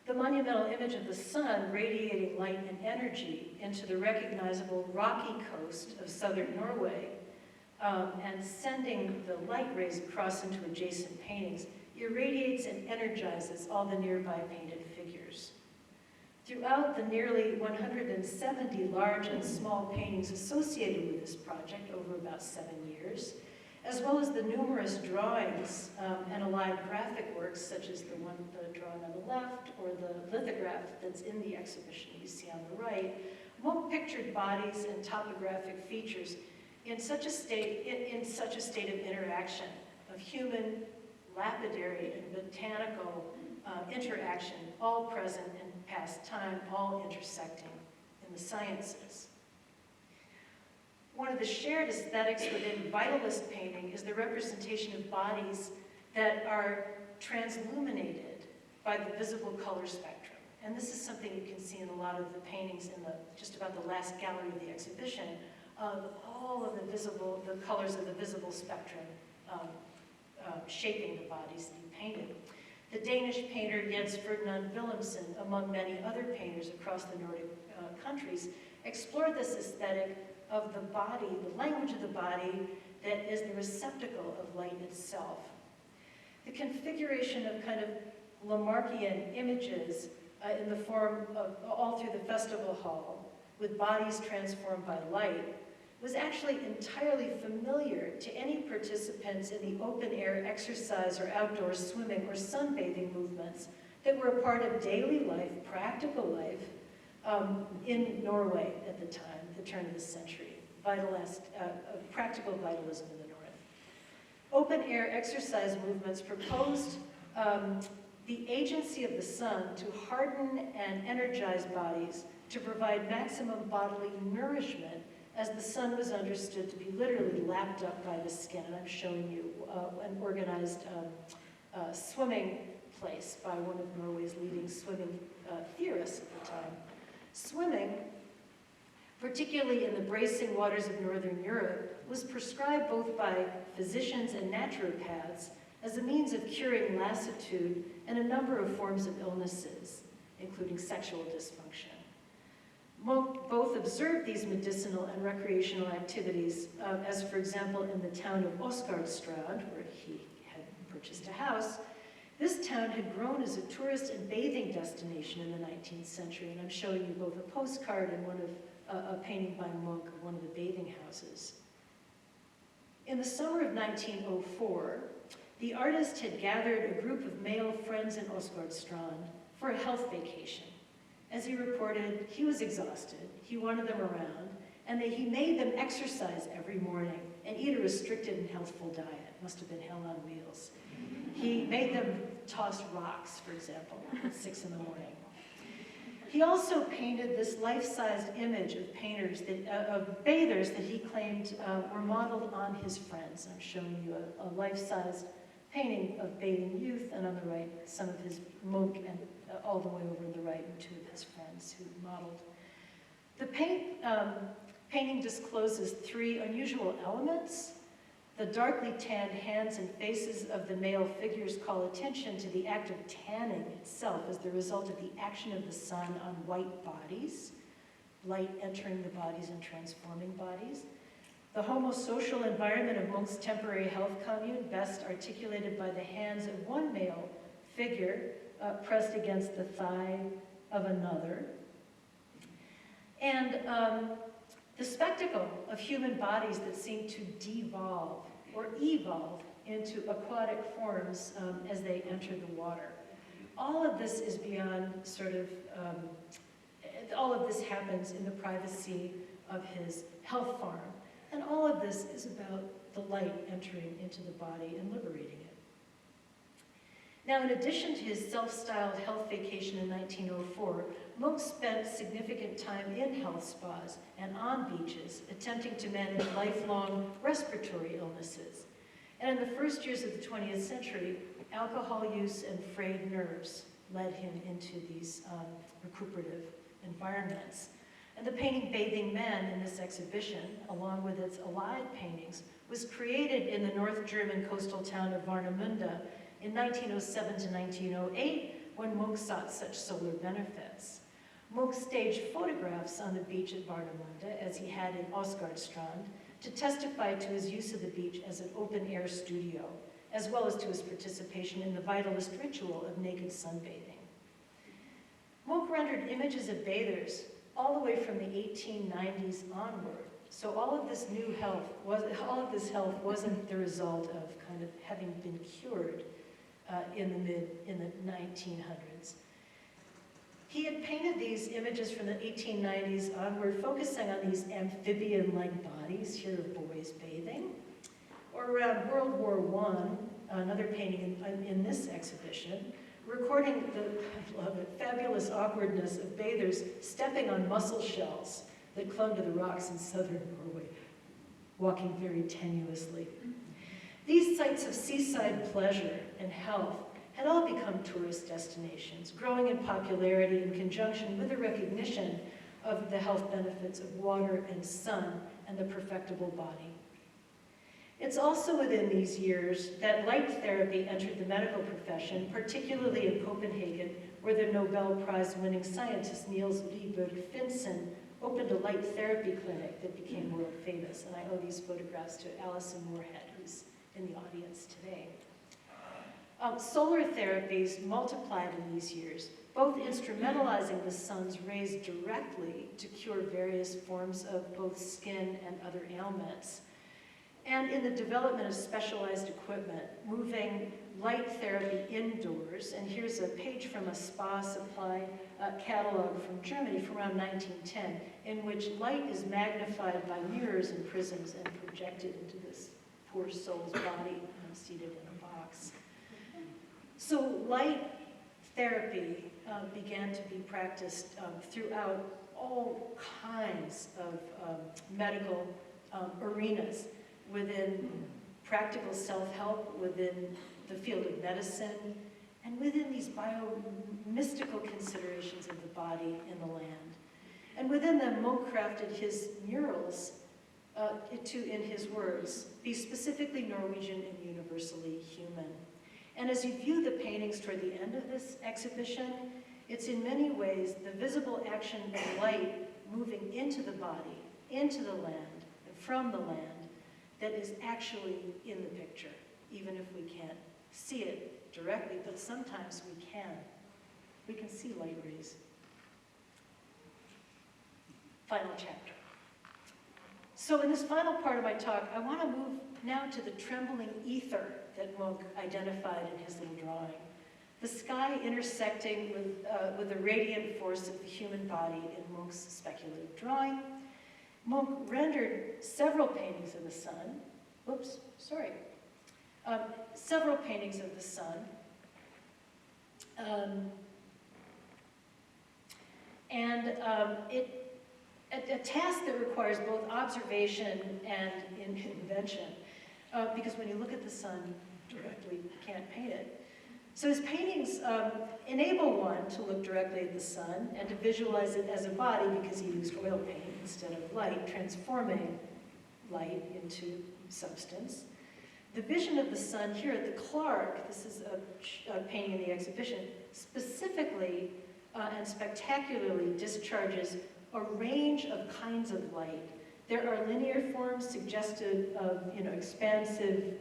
The monumental image of the sun radiating light and energy into the recognizable rocky coast of southern Norway and sending the light rays across into adjacent paintings irradiates and energizes all the nearby painted figures. Throughout the nearly 170 large and small paintings associated with this project over about 7 years, as well as the numerous drawings and allied graphic works, such as the drawing on the left or the lithograph that's in the exhibition you see on the right, Munch pictured bodies and topographic features in such a state of interaction, of human, lapidary, and botanical interaction, all present in past time, all intersecting in the sciences. One of the shared aesthetics within Vitalist painting is the representation of bodies that are transluminated by the visible color spectrum. And this is something you can see in a lot of the paintings in just about the last gallery of the exhibition, of all of the colors of the visible spectrum shaping the bodies that he painted. The Danish painter Jens Ferdinand Wilhelmsen, among many other painters across the Nordic countries, explored this aesthetic of the body, the language of the body that is the receptacle of light itself. The configuration of kind of Lamarckian images in the form of all through the festival hall, with bodies transformed by light, was actually entirely familiar to any participants in the open-air exercise or outdoor swimming or sunbathing movements that were a part of daily life, practical life, in Norway at the time, the turn of the century, practical vitalism in the north. Open-air exercise movements proposed the agency of the sun to harden and energize bodies to provide maximum bodily nourishment, as the sun was understood to be literally lapped up by the skin. And I'm showing you an organized swimming place by one of Norway's leading swimming theorists at the time. Swimming, particularly in the bracing waters of Northern Europe, was prescribed both by physicians and naturopaths as a means of curing lassitude and a number of forms of illnesses, including sexual dysfunction. Munch both observed these medicinal and recreational activities, as for example in the town of Åsgårdstrand, where he had purchased a house. This town had grown as a tourist and bathing destination in the 19th century, and I'm showing you both a postcard and a painting by Munch of one of the bathing houses. In the summer of 1904, the artist had gathered a group of male friends in Åsgårdstrand for a health vacation. As he reported, he was exhausted, he wanted them around, and he made them exercise every morning and eat a restricted and healthful diet. Must have been hell on wheels. He made them toss rocks, for example, at 6 in the morning. He also painted this life-sized image of bathers that he claimed were modeled on his friends. I'm showing you a life-sized painting of bathing youth, and on the right, some of his Munch, and all the way over on the right, and 2 of his friends who modeled. The painting discloses 3 unusual elements. The darkly tanned hands and faces of the male figures call attention to the act of tanning itself as the result of the action of the sun on white bodies, light entering the bodies and transforming bodies. The homosocial environment of Munch's temporary health commune, best articulated by the hands of one male figure pressed against the thigh of another. And the spectacle of human bodies that seem to devolve or evolve into aquatic forms as they enter the water. All of this is beyond all of this happens in the privacy of his health farm. And all of this is about the light entering into the body and liberating it. Now, in addition to his self-styled health vacation in 1904, Munch spent significant time in health spas and on beaches, attempting to manage lifelong respiratory illnesses. And in the first years of the 20th century, alcohol use and frayed nerves led him into these recuperative environments. And the painting Bathing Men in this exhibition, along with its allied paintings, was created in the North German coastal town of Warnemünde in 1907 to 1908, when Munch sought such solar benefits. Munch staged photographs on the beach at Warnemünde, as he had in Åsgårdstrand, to testify to his use of the beach as an open-air studio, as well as to his participation in the vitalist ritual of naked sunbathing. Munch rendered images of bathers all the way from the 1890s onward. So all of this health wasn't the result of kind of having been cured in the 1900s. He had painted these images from the 1890s onward, focusing on these amphibian-like bodies here of boys bathing. Or around World War I, another painting in this exhibition, recording I love it, fabulous awkwardness of bathers stepping on mussel shells that clung to the rocks in southern Norway, walking very tenuously. These sites of seaside pleasure and health had all become tourist destinations, growing in popularity in conjunction with the recognition of the health benefits of water and sun and the perfectible body. It's also within these years that light therapy entered the medical profession, particularly in Copenhagen, where the Nobel Prize-winning scientist Niels Rieberg Finsen opened a light therapy clinic that became world famous. And I owe these photographs to Alison Moorhead, who's in the audience today. Solar therapies multiplied in these years, both instrumentalizing the sun's rays directly to cure various forms of both skin and other ailments, and in the development of specialized equipment, moving light therapy indoors. And here's a page from a spa supply catalog from Germany from around 1910, in which light is magnified by mirrors and prisms and projected into this poor soul's body seated in a box. So light therapy began to be practiced throughout all kinds of medical arenas, within practical self-help, within the field of medicine, and within these bio-mystical considerations of the body and the land. And within them, Munch crafted his murals to, in his words, be specifically Norwegian and universally human. And as you view the paintings toward the end of this exhibition, it's in many ways the visible action of light moving into the body, into the land, and from the land, that is actually in the picture, even if we can't see it directly, but sometimes we can. We can see light rays. Final chapter. So in this final part of my talk, I want to move now to the trembling ether that Munch identified in his little drawing. The sky intersecting with the radiant force of the human body in Munch's speculative drawing. Munch rendered several paintings of the sun. Oops, sorry. Several paintings of the sun. A task that requires both observation and invention, because when you look at the sun directly, you can't paint it. So his paintings enable one to look directly at the sun and to visualize it as a body, because he used oil paint instead of light, transforming light into substance. The vision of the sun here at the Clark, this is a painting in the exhibition, specifically and spectacularly discharges a range of kinds of light. There are linear forms suggestive of, expansive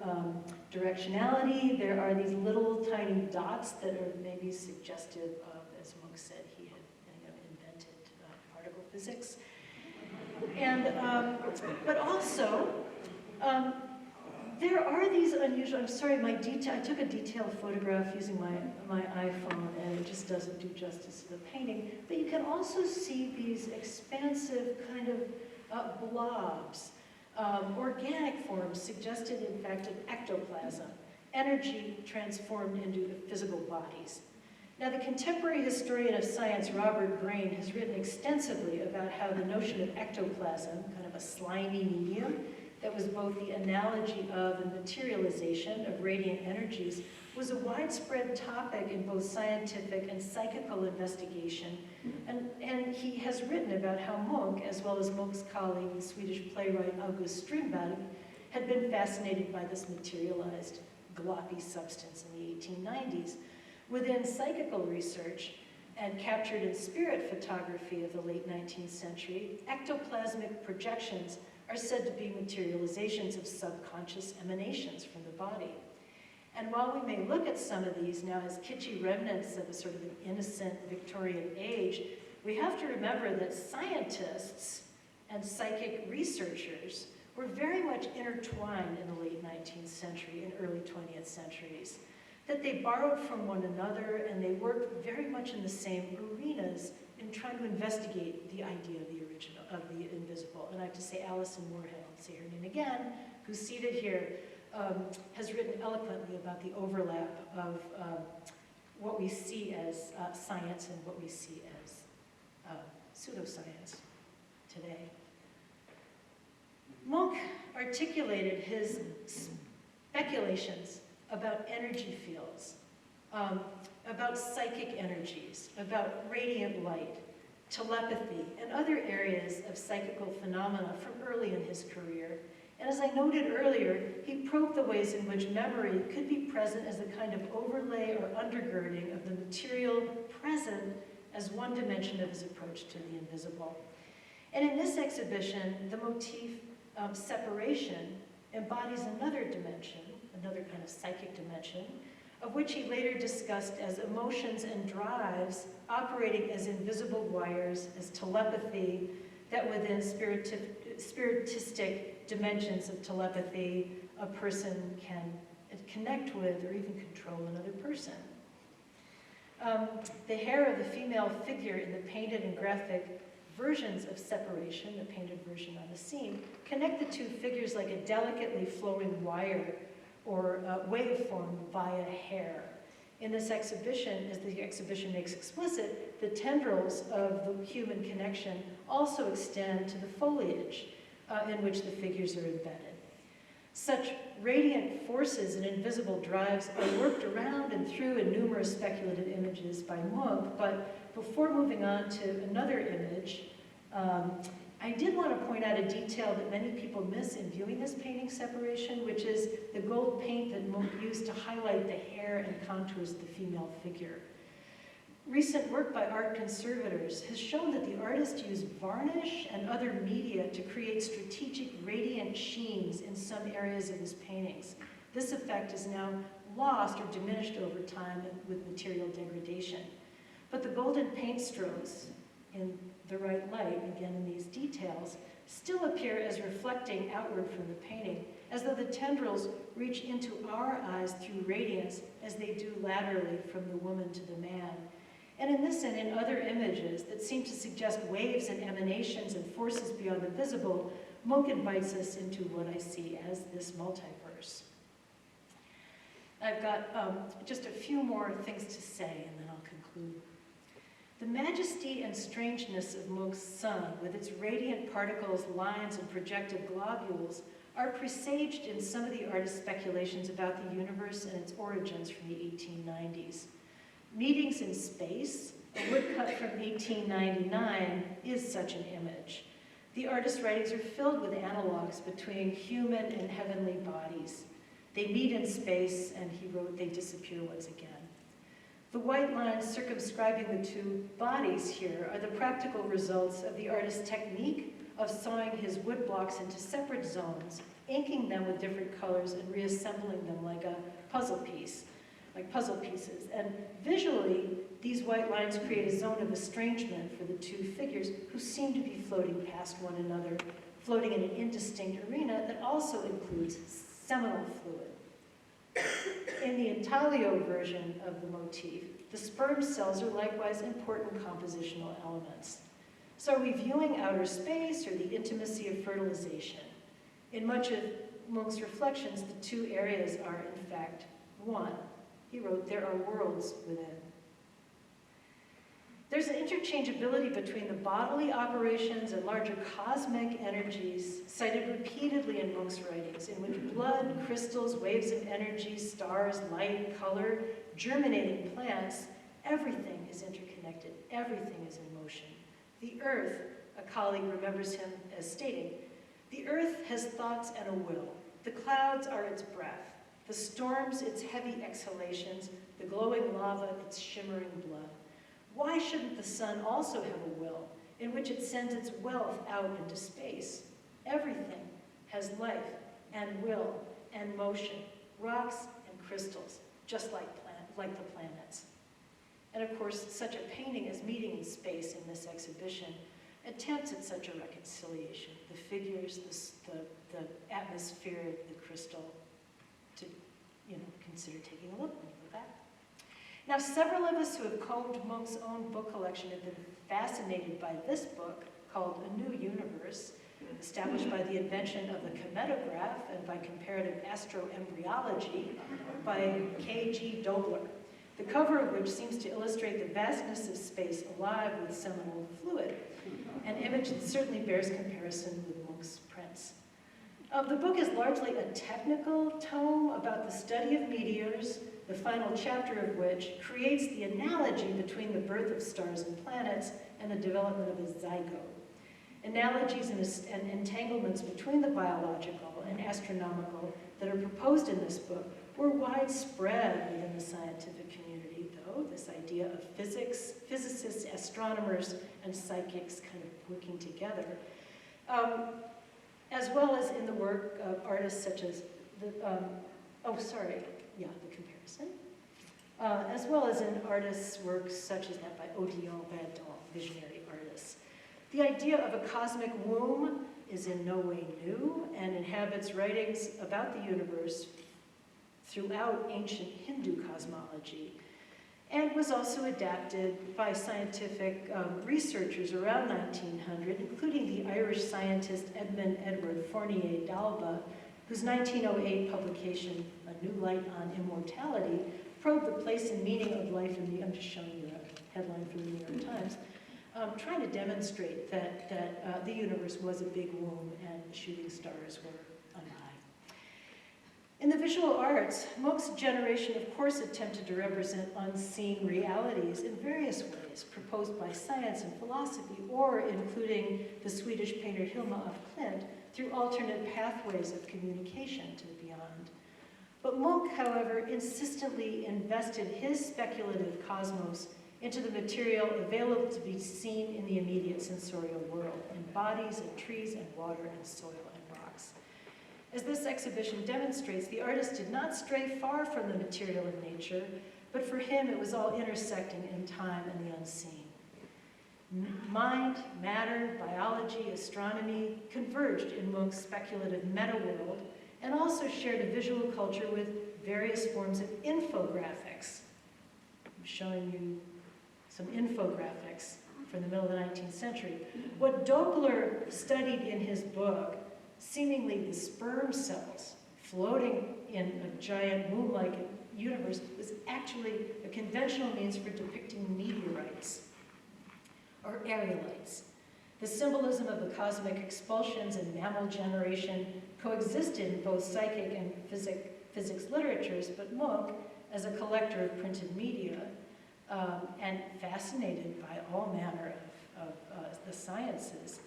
directionality. There are these little tiny dots that are maybe suggestive of, as Munch said, he had invented particle physics. And, but also, there are these unusual, I'm sorry, I took a detailed photograph using my iPhone, and it just doesn't do justice to the painting, but you can also see these expansive kind of blobs, organic forms suggested, in fact, of ectoplasm, energy transformed into physical bodies. Now, the contemporary historian of science, Robert Grain, has written extensively about how the notion of ectoplasm, kind of a slimy medium, that was both the analogy of and materialization of radiant energies, was a widespread topic in both scientific and psychical investigation. And he has written about how Munch, as well as Munch's colleague, the Swedish playwright August Strindberg, had been fascinated by this materialized gloppy substance in the 1890s. Within psychical research and captured in spirit photography of the late 19th century, ectoplasmic projections are said to be materializations of subconscious emanations from the body. And while we may look at some of these now as kitschy remnants of a sort of an innocent Victorian age, we have to remember that scientists and psychic researchers were very much intertwined in the late 19th century and early 20th centuries, that they borrowed from one another and they worked very much in the same arenas in trying to investigate the idea of the original, of the invisible. And I have to say Alison Moorhead, I'll say her name again, who's seated here, has written eloquently about the overlap of what we see as science and what we see as pseudoscience today. Munch articulated his speculations about energy fields, about psychic energies, about radiant light, telepathy, and other areas of psychical phenomena from early in his career. And as I noted earlier, he probed the ways in which memory could be present as a kind of overlay or undergirding of the material present as one dimension of his approach to the invisible. And in this exhibition, the motif separation embodies another dimension, another kind of psychic dimension, of which he later discussed as emotions and drives operating as invisible wires, as telepathy, that within spiritistic dimensions of telepathy, a person can connect with or even control another person. The hair of the female figure in the painted and graphic versions of separation, the painted version on the scene, connect the two figures like a delicately flowing wire or waveform via hair. In this exhibition, as the exhibition makes explicit, the tendrils of the human connection also extend to the foliage in which the figures are embedded. Such radiant forces and invisible drives are worked around and through in numerous speculative images by Munch, but before moving on to another image, I did want to point out a detail that many people miss in viewing this painting separation, which is the gold paint that Munch used to highlight the hair and contours of the female figure. Recent work by art conservators has shown that the artist used varnish and other media to create strategic radiant sheens in some areas of his paintings. This effect is now lost or diminished over time with material degradation. But the golden paint strokes in the right light, again in these details, still appear as reflecting outward from the painting, as though the tendrils reach into our eyes through radiance as they do laterally from the woman to the man. And in this and in other images that seem to suggest waves and emanations and forces beyond the visible, Munch invites us into what I see as this multiverse. I've got just a few more things to say, and then I'll conclude. The majesty and strangeness of Munch's sun, with its radiant particles, lines, and projected globules, are presaged in some of the artist's speculations about the universe and its origins from the 1890s. Meetings in Space, a woodcut from 1899, is such an image. The artist's writings are filled with analogs between human and heavenly bodies. They meet in space, and he wrote, they disappear once again. The white lines circumscribing the two bodies here are the practical results of the artist's technique of sawing his wood blocks into separate zones, inking them with different colors and reassembling them like a puzzle piece, like puzzle pieces. And visually, these white lines create a zone of estrangement for the two figures who seem to be floating past one another, floating in an indistinct arena that also includes seminal fluid. In the intaglio version of the motif, the sperm cells are likewise important compositional elements. So are we viewing outer space or the intimacy of fertilization? In much of Munch's reflections, the two areas are, in fact, one. He wrote, there are worlds within. There's an interchangeability between the bodily operations and larger cosmic energies cited repeatedly in Munch's writings, in which blood, crystals, waves of energy, stars, light, color, germinating plants, everything is interconnected, everything is in motion. The earth, a colleague remembers him as stating, the earth has thoughts and a will. The clouds are its breath, the storms its heavy exhalations, the glowing lava its shimmering blood. Why shouldn't the sun also have a will in which it sends its wealth out into space? Everything has life and will and motion, rocks and crystals, just like the planets. And of course, such a painting as Meeting in Space in this exhibition attempts at such a reconciliation. The figures, the atmosphere, the crystal, to consider taking a look at that. Now, several of us who have combed Munch's own book collection have been fascinated by this book called A New Universe, established by the invention of the kinematograph and by comparative astroembryology by K.G. Dobler, the cover of which seems to illustrate the vastness of space alive with seminal fluid, an image that certainly bears comparison with Munch's prints. The book is largely a technical tome about the study of meteors, the final chapter of which creates the analogy between the birth of stars and planets and the development of a zygote. Analogies and entanglements between the biological and astronomical that are proposed in this book were widespread within the scientific community, though, this idea of physics, physicists, astronomers, and psychics kind of working together, as well as in the work of artists such as the comparison, as well as in artists' works such as that by Odilon Verdon, visionary artists. The idea of a cosmic womb is in no way new and inhabits writings about the universe throughout ancient Hindu cosmology, and was also adapted by scientific researchers around 1900, including the Irish scientist Edward Fournier d'Alba, whose 1908 publication, A New Light on Immortality, probed the place and meaning of life in the, I'm just showing you a headline from the New York Times, trying to demonstrate that the universe was a big womb and the shooting stars were alive. In the visual arts, Munch's generation, of course, attempted to represent unseen realities in various ways, proposed by science and philosophy, or including the Swedish painter Hilma af Klint, through alternate pathways of communication to the beyond. But Munch, however, insistently invested his speculative cosmos into the material available to be seen in the immediate sensorial world, in bodies and trees and water and soil and rocks. As this exhibition demonstrates, the artist did not stray far from the material of nature, but for him it was all intersecting in time and the unseen. Mind, matter, biology, astronomy converged in Munch's speculative meta-world and also shared a visual culture with various forms of infographics. I'm showing you some infographics from the middle of the 19th century. What Doppler studied in his book, seemingly the sperm cells floating in a giant moon-like universe, was actually a conventional means for depicting meteorites or aerolites. The symbolism of the cosmic expulsions and mammal generation coexisted in both psychic and physics literatures, but Munch, as a collector of printed media, and fascinated by all manner of the sciences,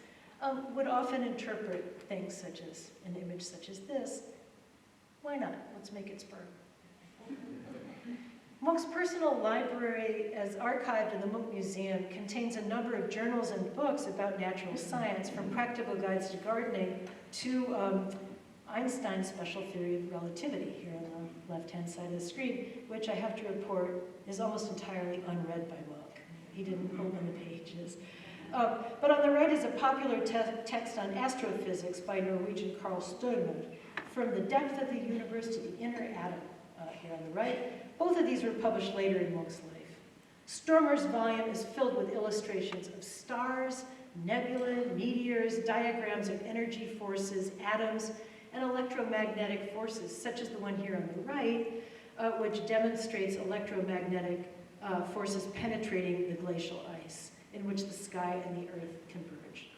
would often interpret things such as an image such as this. Why not? Let's make it sperm. Munch's personal library, as archived in the Munch Museum, contains a number of journals and books about natural science, from practical guides to gardening to Einstein's special theory of relativity, here on the left-hand side of the screen, which I have to report is almost entirely unread by Munch. He didn't open the pages. But on the right is a popular text on astrophysics by Norwegian Carl Sturmer, From the Depth of the Universe to the Inner Atom, here on the right. Both of these were published later in Munch's life. Sturmer's volume is filled with illustrations of stars, nebulae, meteors, diagrams of energy forces, atoms, and electromagnetic forces, such as the one here on the right, which demonstrates electromagnetic forces penetrating the glacial ice, in which the sky and the earth converge.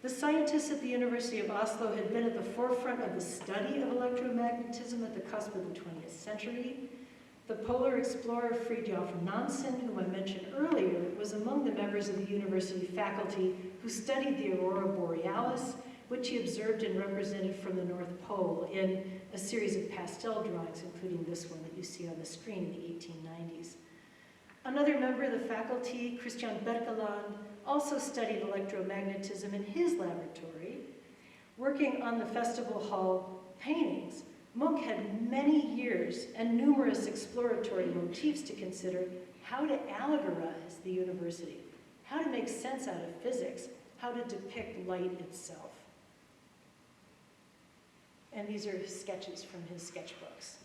The scientists at the University of Oslo had been at the forefront of the study of electromagnetism at the cusp of the 20th century. The polar explorer Fridtjof Nansen, whom I mentioned earlier, was among the members of the university faculty who studied the aurora borealis, which he observed and represented from the North Pole in a series of pastel drawings, including this one that you see on the screen in the 1890s. Another member of the faculty, Christian Berkeland, also studied electromagnetism in his laboratory. Working on the festival hall paintings, Munch had many years and numerous exploratory motifs to consider: how to allegorize the university, how to make sense out of physics, how to depict light itself. And these are sketches from his sketchbooks.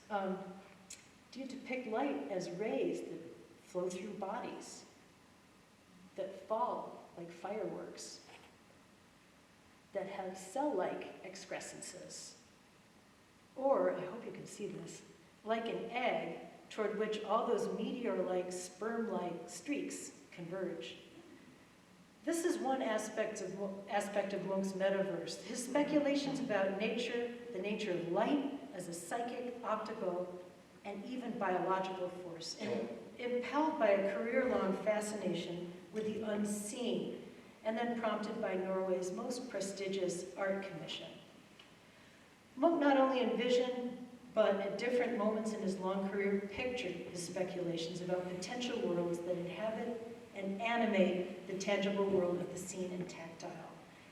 Do you depict light as rays that flow through bodies, that fall like fireworks, that have cell-like excrescences? Or, I hope you can see this, like an egg toward which all those meteor-like, sperm-like streaks converge. This is one aspect of Munch's metaverse, his speculations about nature, the nature of light as a psychic, optical, and even biological force, and impelled by a career-long fascination with the unseen, and then prompted by Norway's most prestigious art commission. Munch not only envisioned, but at different moments in his long career pictured his speculations about potential worlds that inhabit and animate the tangible world of the seen and tactile.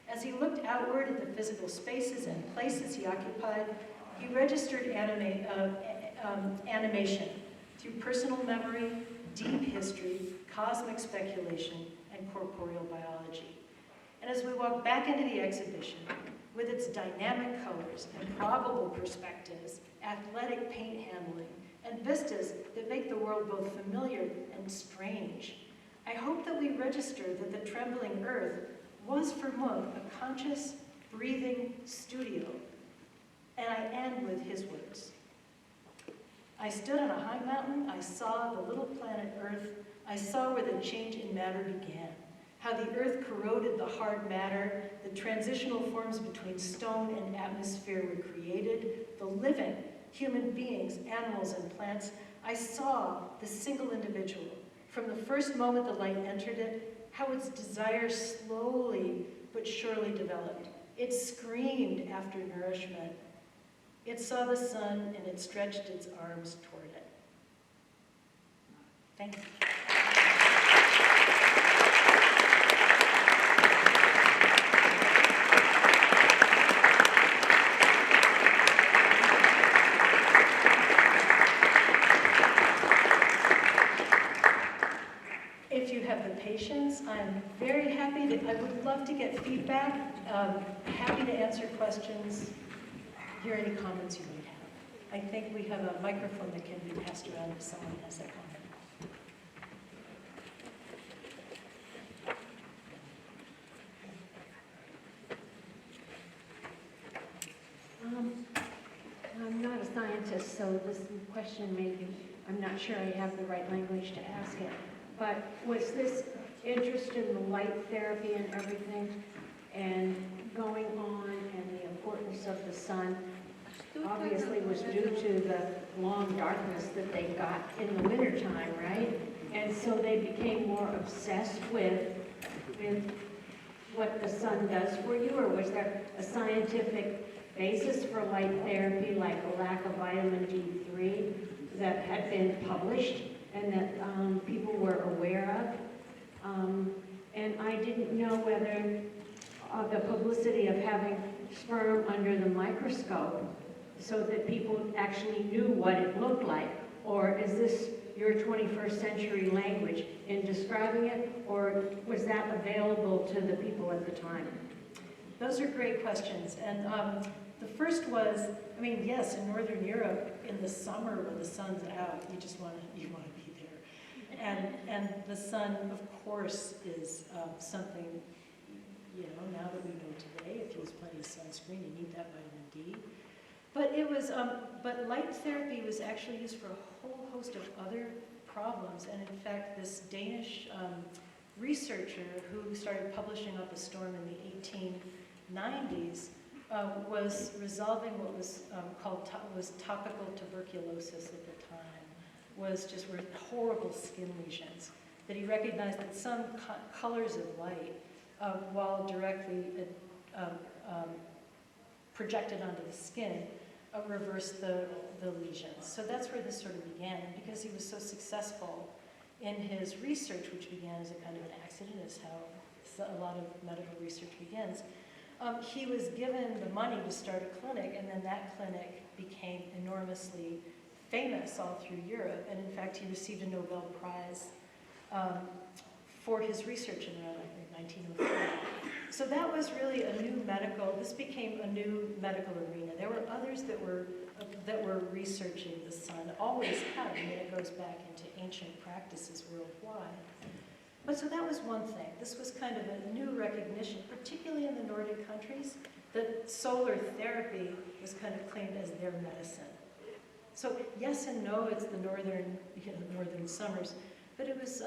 As he looked outward at the physical spaces and places he occupied, he registered animation through personal memory, deep history, cosmic speculation, and corporeal biology. And as we walk back into the exhibition, with its dynamic colors and probable perspectives, athletic paint handling, and vistas that make the world both familiar and strange, I hope that we register that the Trembling Earth was for Munch a conscious, breathing studio. And I end with his words. I stood on a high mountain, I saw the little planet Earth, I saw where the change in matter began, how the earth corroded the hard matter, the transitional forms between stone and atmosphere were created, the living, human beings, animals, and plants. I saw the single individual. From the first moment the light entered it, how its desire slowly but surely developed. It screamed after nourishment. It saw the sun and it stretched its arms toward it. Thank you. presentations. I'm very happy that I would love to get feedback. Happy to answer questions, hear any comments you might have. I think we have a microphone that can be passed around if someone has a comment. I'm not a scientist, so this question maybe, I'm not sure I have the right language to ask it. But was this interest in the light therapy and everything and going on and the importance of the sun obviously was due to the long darkness that they got in the wintertime, right? And so they became more obsessed with what the sun does for you, or was there a scientific basis for light therapy, like a lack of vitamin D3 that had been published and that people were aware of? And I didn't know whether the publicity of having sperm under the microscope so that people actually knew what it looked like, or is this your 21st century language in describing it, or was that available to the people at the time? Those are great questions. And the first was, I mean, yes, in Northern Europe, in the summer when the sun's out, you want to be there. And the sun, of course, is something, you know, now that we know today, if you use plenty of sunscreen, you need that vitamin D. But it was, but light therapy was actually used for a whole host of other problems. And in fact, this Danish researcher who started publishing Up a Storm in the 1890s was resolving what was called topical tuberculosis at the time, were horrible skin lesions, that he recognized that some colors of light, while directly projected onto the skin, reversed the lesions. So that's where this sort of began. And because he was so successful in his research, which began as a kind of an accident, is how a lot of medical research begins, he was given the money to start a clinic, and then that clinic became enormously famous all through Europe. And in fact, he received a Nobel Prize for his research in around 1903. So that was really a new medical, this became a new medical arena. There were others that were researching the sun, always have. I mean, it goes back into ancient practices worldwide. But so that was one thing. This was kind of a new recognition, particularly in the Nordic countries, that solar therapy was kind of claimed as their medicine. So yes and no, it's the northern summers, but it was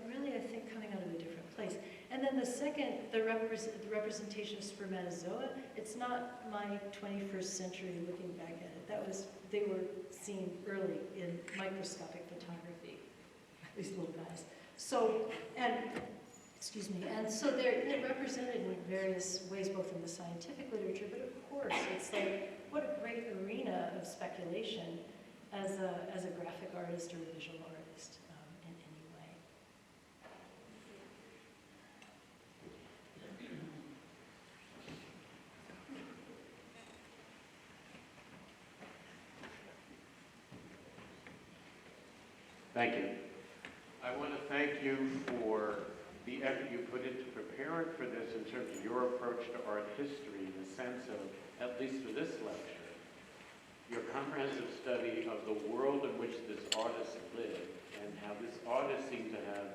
really, I think, coming out of a different place. And then the second, the representation of spermatozoa, it's not my 21st century looking back at it. They were seen early in microscopic photography, these little guys. So, and so they're represented in various ways, both in the scientific literature, but of course, it's like, what a great arena of speculation as a graphic artist or a visual artist in any way. Thank you. I want to thank you for the effort you put into preparing for this in terms of your approach to art history, in the sense of, at least for this lecture, your comprehensive study of the world in which this artist lived and how this artist seemed to have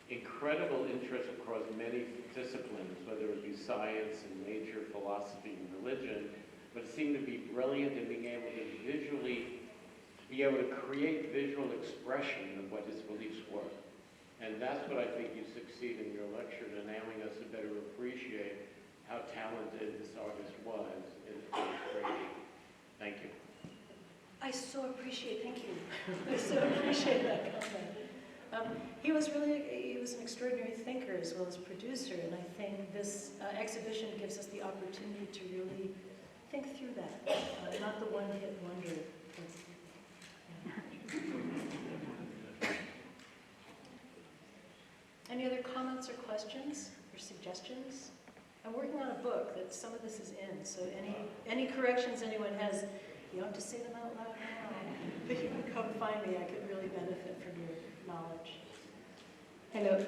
incredible interest across many disciplines, whether it be science and nature, philosophy and religion, but seemed to be brilliant in being able to create visual expression of what his beliefs were. And that's what I think you succeed in your lecture, in enabling us to better appreciate how talented this artist was in his creation. Thank you. I so appreciate, thank you. I so appreciate that comment. He was an extraordinary thinker as well as producer, and I think this exhibition gives us the opportunity to really think through that, not the one-hit wonder. Any other comments or questions or suggestions? I'm working on a book that some of this is in, so any corrections anyone has, you don't have to say them out loud now, but you can come find me. I could really benefit from your knowledge. Hello.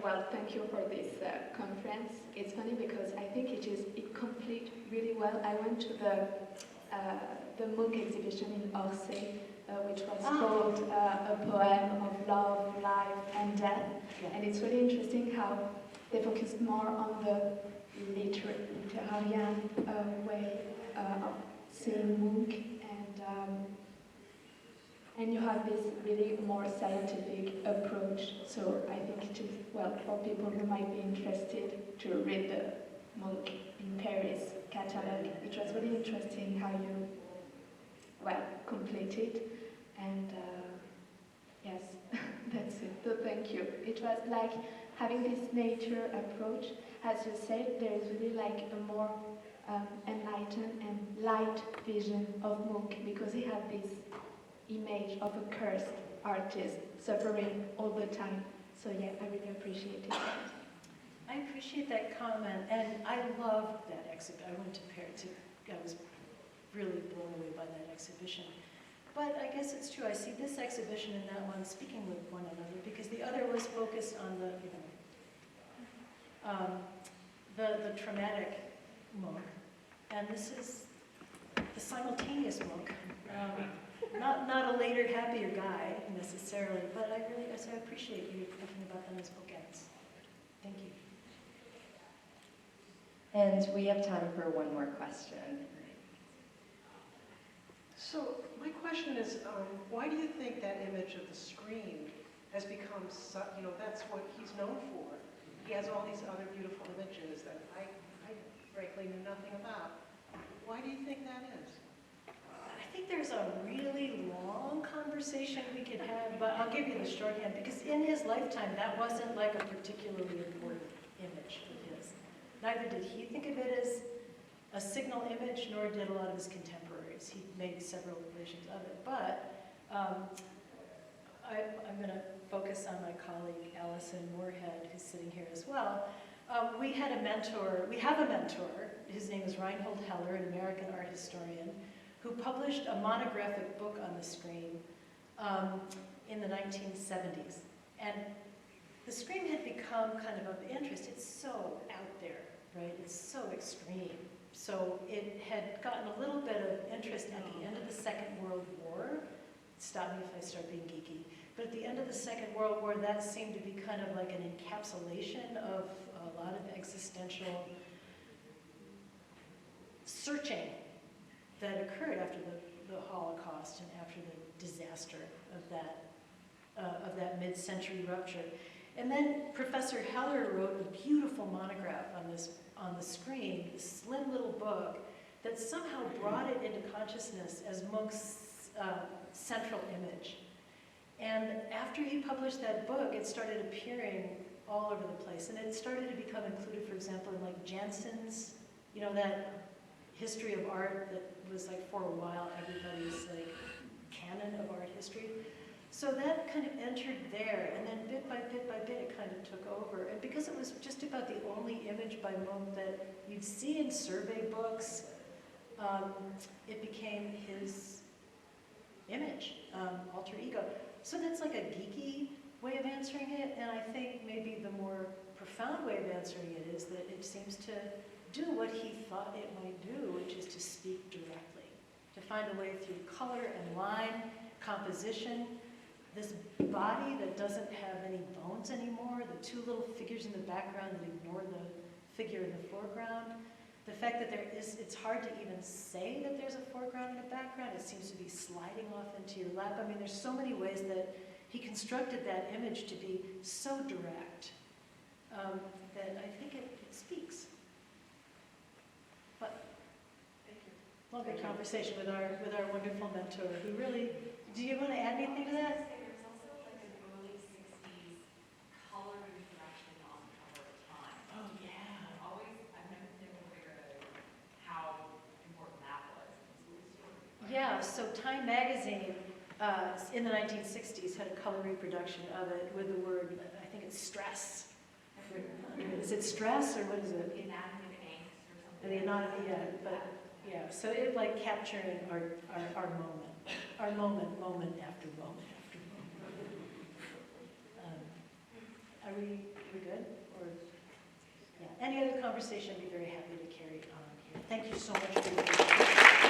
Well, thank you for this conference. It's funny because I think it completes really well. I went to the Munch exhibition in Orsay, which was called A Poem of Love, Life and Death. Yeah. And it's really interesting how they focused more on the literarian way of seeing Munch, and you have this really more scientific approach. So I think it is, well, for people who might be interested to read the Munch in Paris catalog, it was really interesting how you, well, completed. And yes, that's it. So thank you. It was like having this nature approach. As you said, there is really like a more enlightened and light vision of Munch, because he had this image of a cursed artist suffering all the time. So yeah, I really appreciate it. I appreciate that comment, and I loved that exhibition. I went to Paris. I was really blown away by that exhibition. But I guess it's true. I see this exhibition and that one speaking with one another, because the other was focused on the traumatic Munch, and this is the simultaneous Munch. Not a later, happier guy necessarily, but I appreciate you thinking about them as bookends. Thank you. And we have time for one more question. So my question is, why do you think that image of the screen has become, that's what he's known for? He has all these other beautiful images that I frankly knew nothing about. Why do you think that is? I think there's a really long conversation we could have, but I'll give you the shorthand, because in his lifetime, that wasn't like a particularly important image of his. Neither did he think of it as a signal image, nor did a lot of his contemporaries. He made several revisions of it, but I'm going to focus on my colleague Allison Moorhead, who's sitting here as well. We have a mentor, his name is Reinhold Heller, an American art historian, who published a monographic book on the screen in the 1970s. And the screen had become kind of interest. It's so out there, right? It's so extreme. So it had gotten a little bit of interest at the end of the Second World War. Stop me if I start being geeky. But at the end of the Second World War, that seemed to be kind of like an encapsulation of a lot of existential searching that occurred after the Holocaust and after the disaster of that mid-century rupture. And then Professor Heller wrote a beautiful monograph on the screen, this slim little book that somehow brought it into consciousness as Munch's central image. And after he published that book, it started appearing all over the place. And it started to become included, for example, in like Jansen's, that history of art that was like for a while everybody's like canon of art history. So that kind of entered there, and then bit by bit by bit it kind of took over. And because it was just about the only image by Munch that you'd see in survey books, it became his image, alter ego. So that's like a geeky way of answering it, and I think maybe the more profound way of answering it is that it seems to do what he thought it might do, which is to speak directly, to find a way through color and line, composition, this body that doesn't have any bones anymore, the two little figures in the background that ignore the figure in the foreground, the fact that it's hard to even say that there's a foreground and a background, it seems to be sliding off into your lap. I mean, there's so many ways that he constructed that image to be so direct that I think it speaks. But thank you. Longer conversation with our wonderful mentor, who really. Do you want to add anything to that? There's also like an early 60s color introduction on cover of Time. Oh yeah. I've never figured out how important that was. Yeah. So Time magazine in the 1960s had a color reproduction of it with the word, I think it's stress. Is it stress or what is it? The anatomy of angst or something. The anatomy, yeah, but yeah. So it like capturing our moment after moment after moment. I we good? Or, yeah, any other conversation, I'd be very happy to carry on here. Thank you so much for your patience.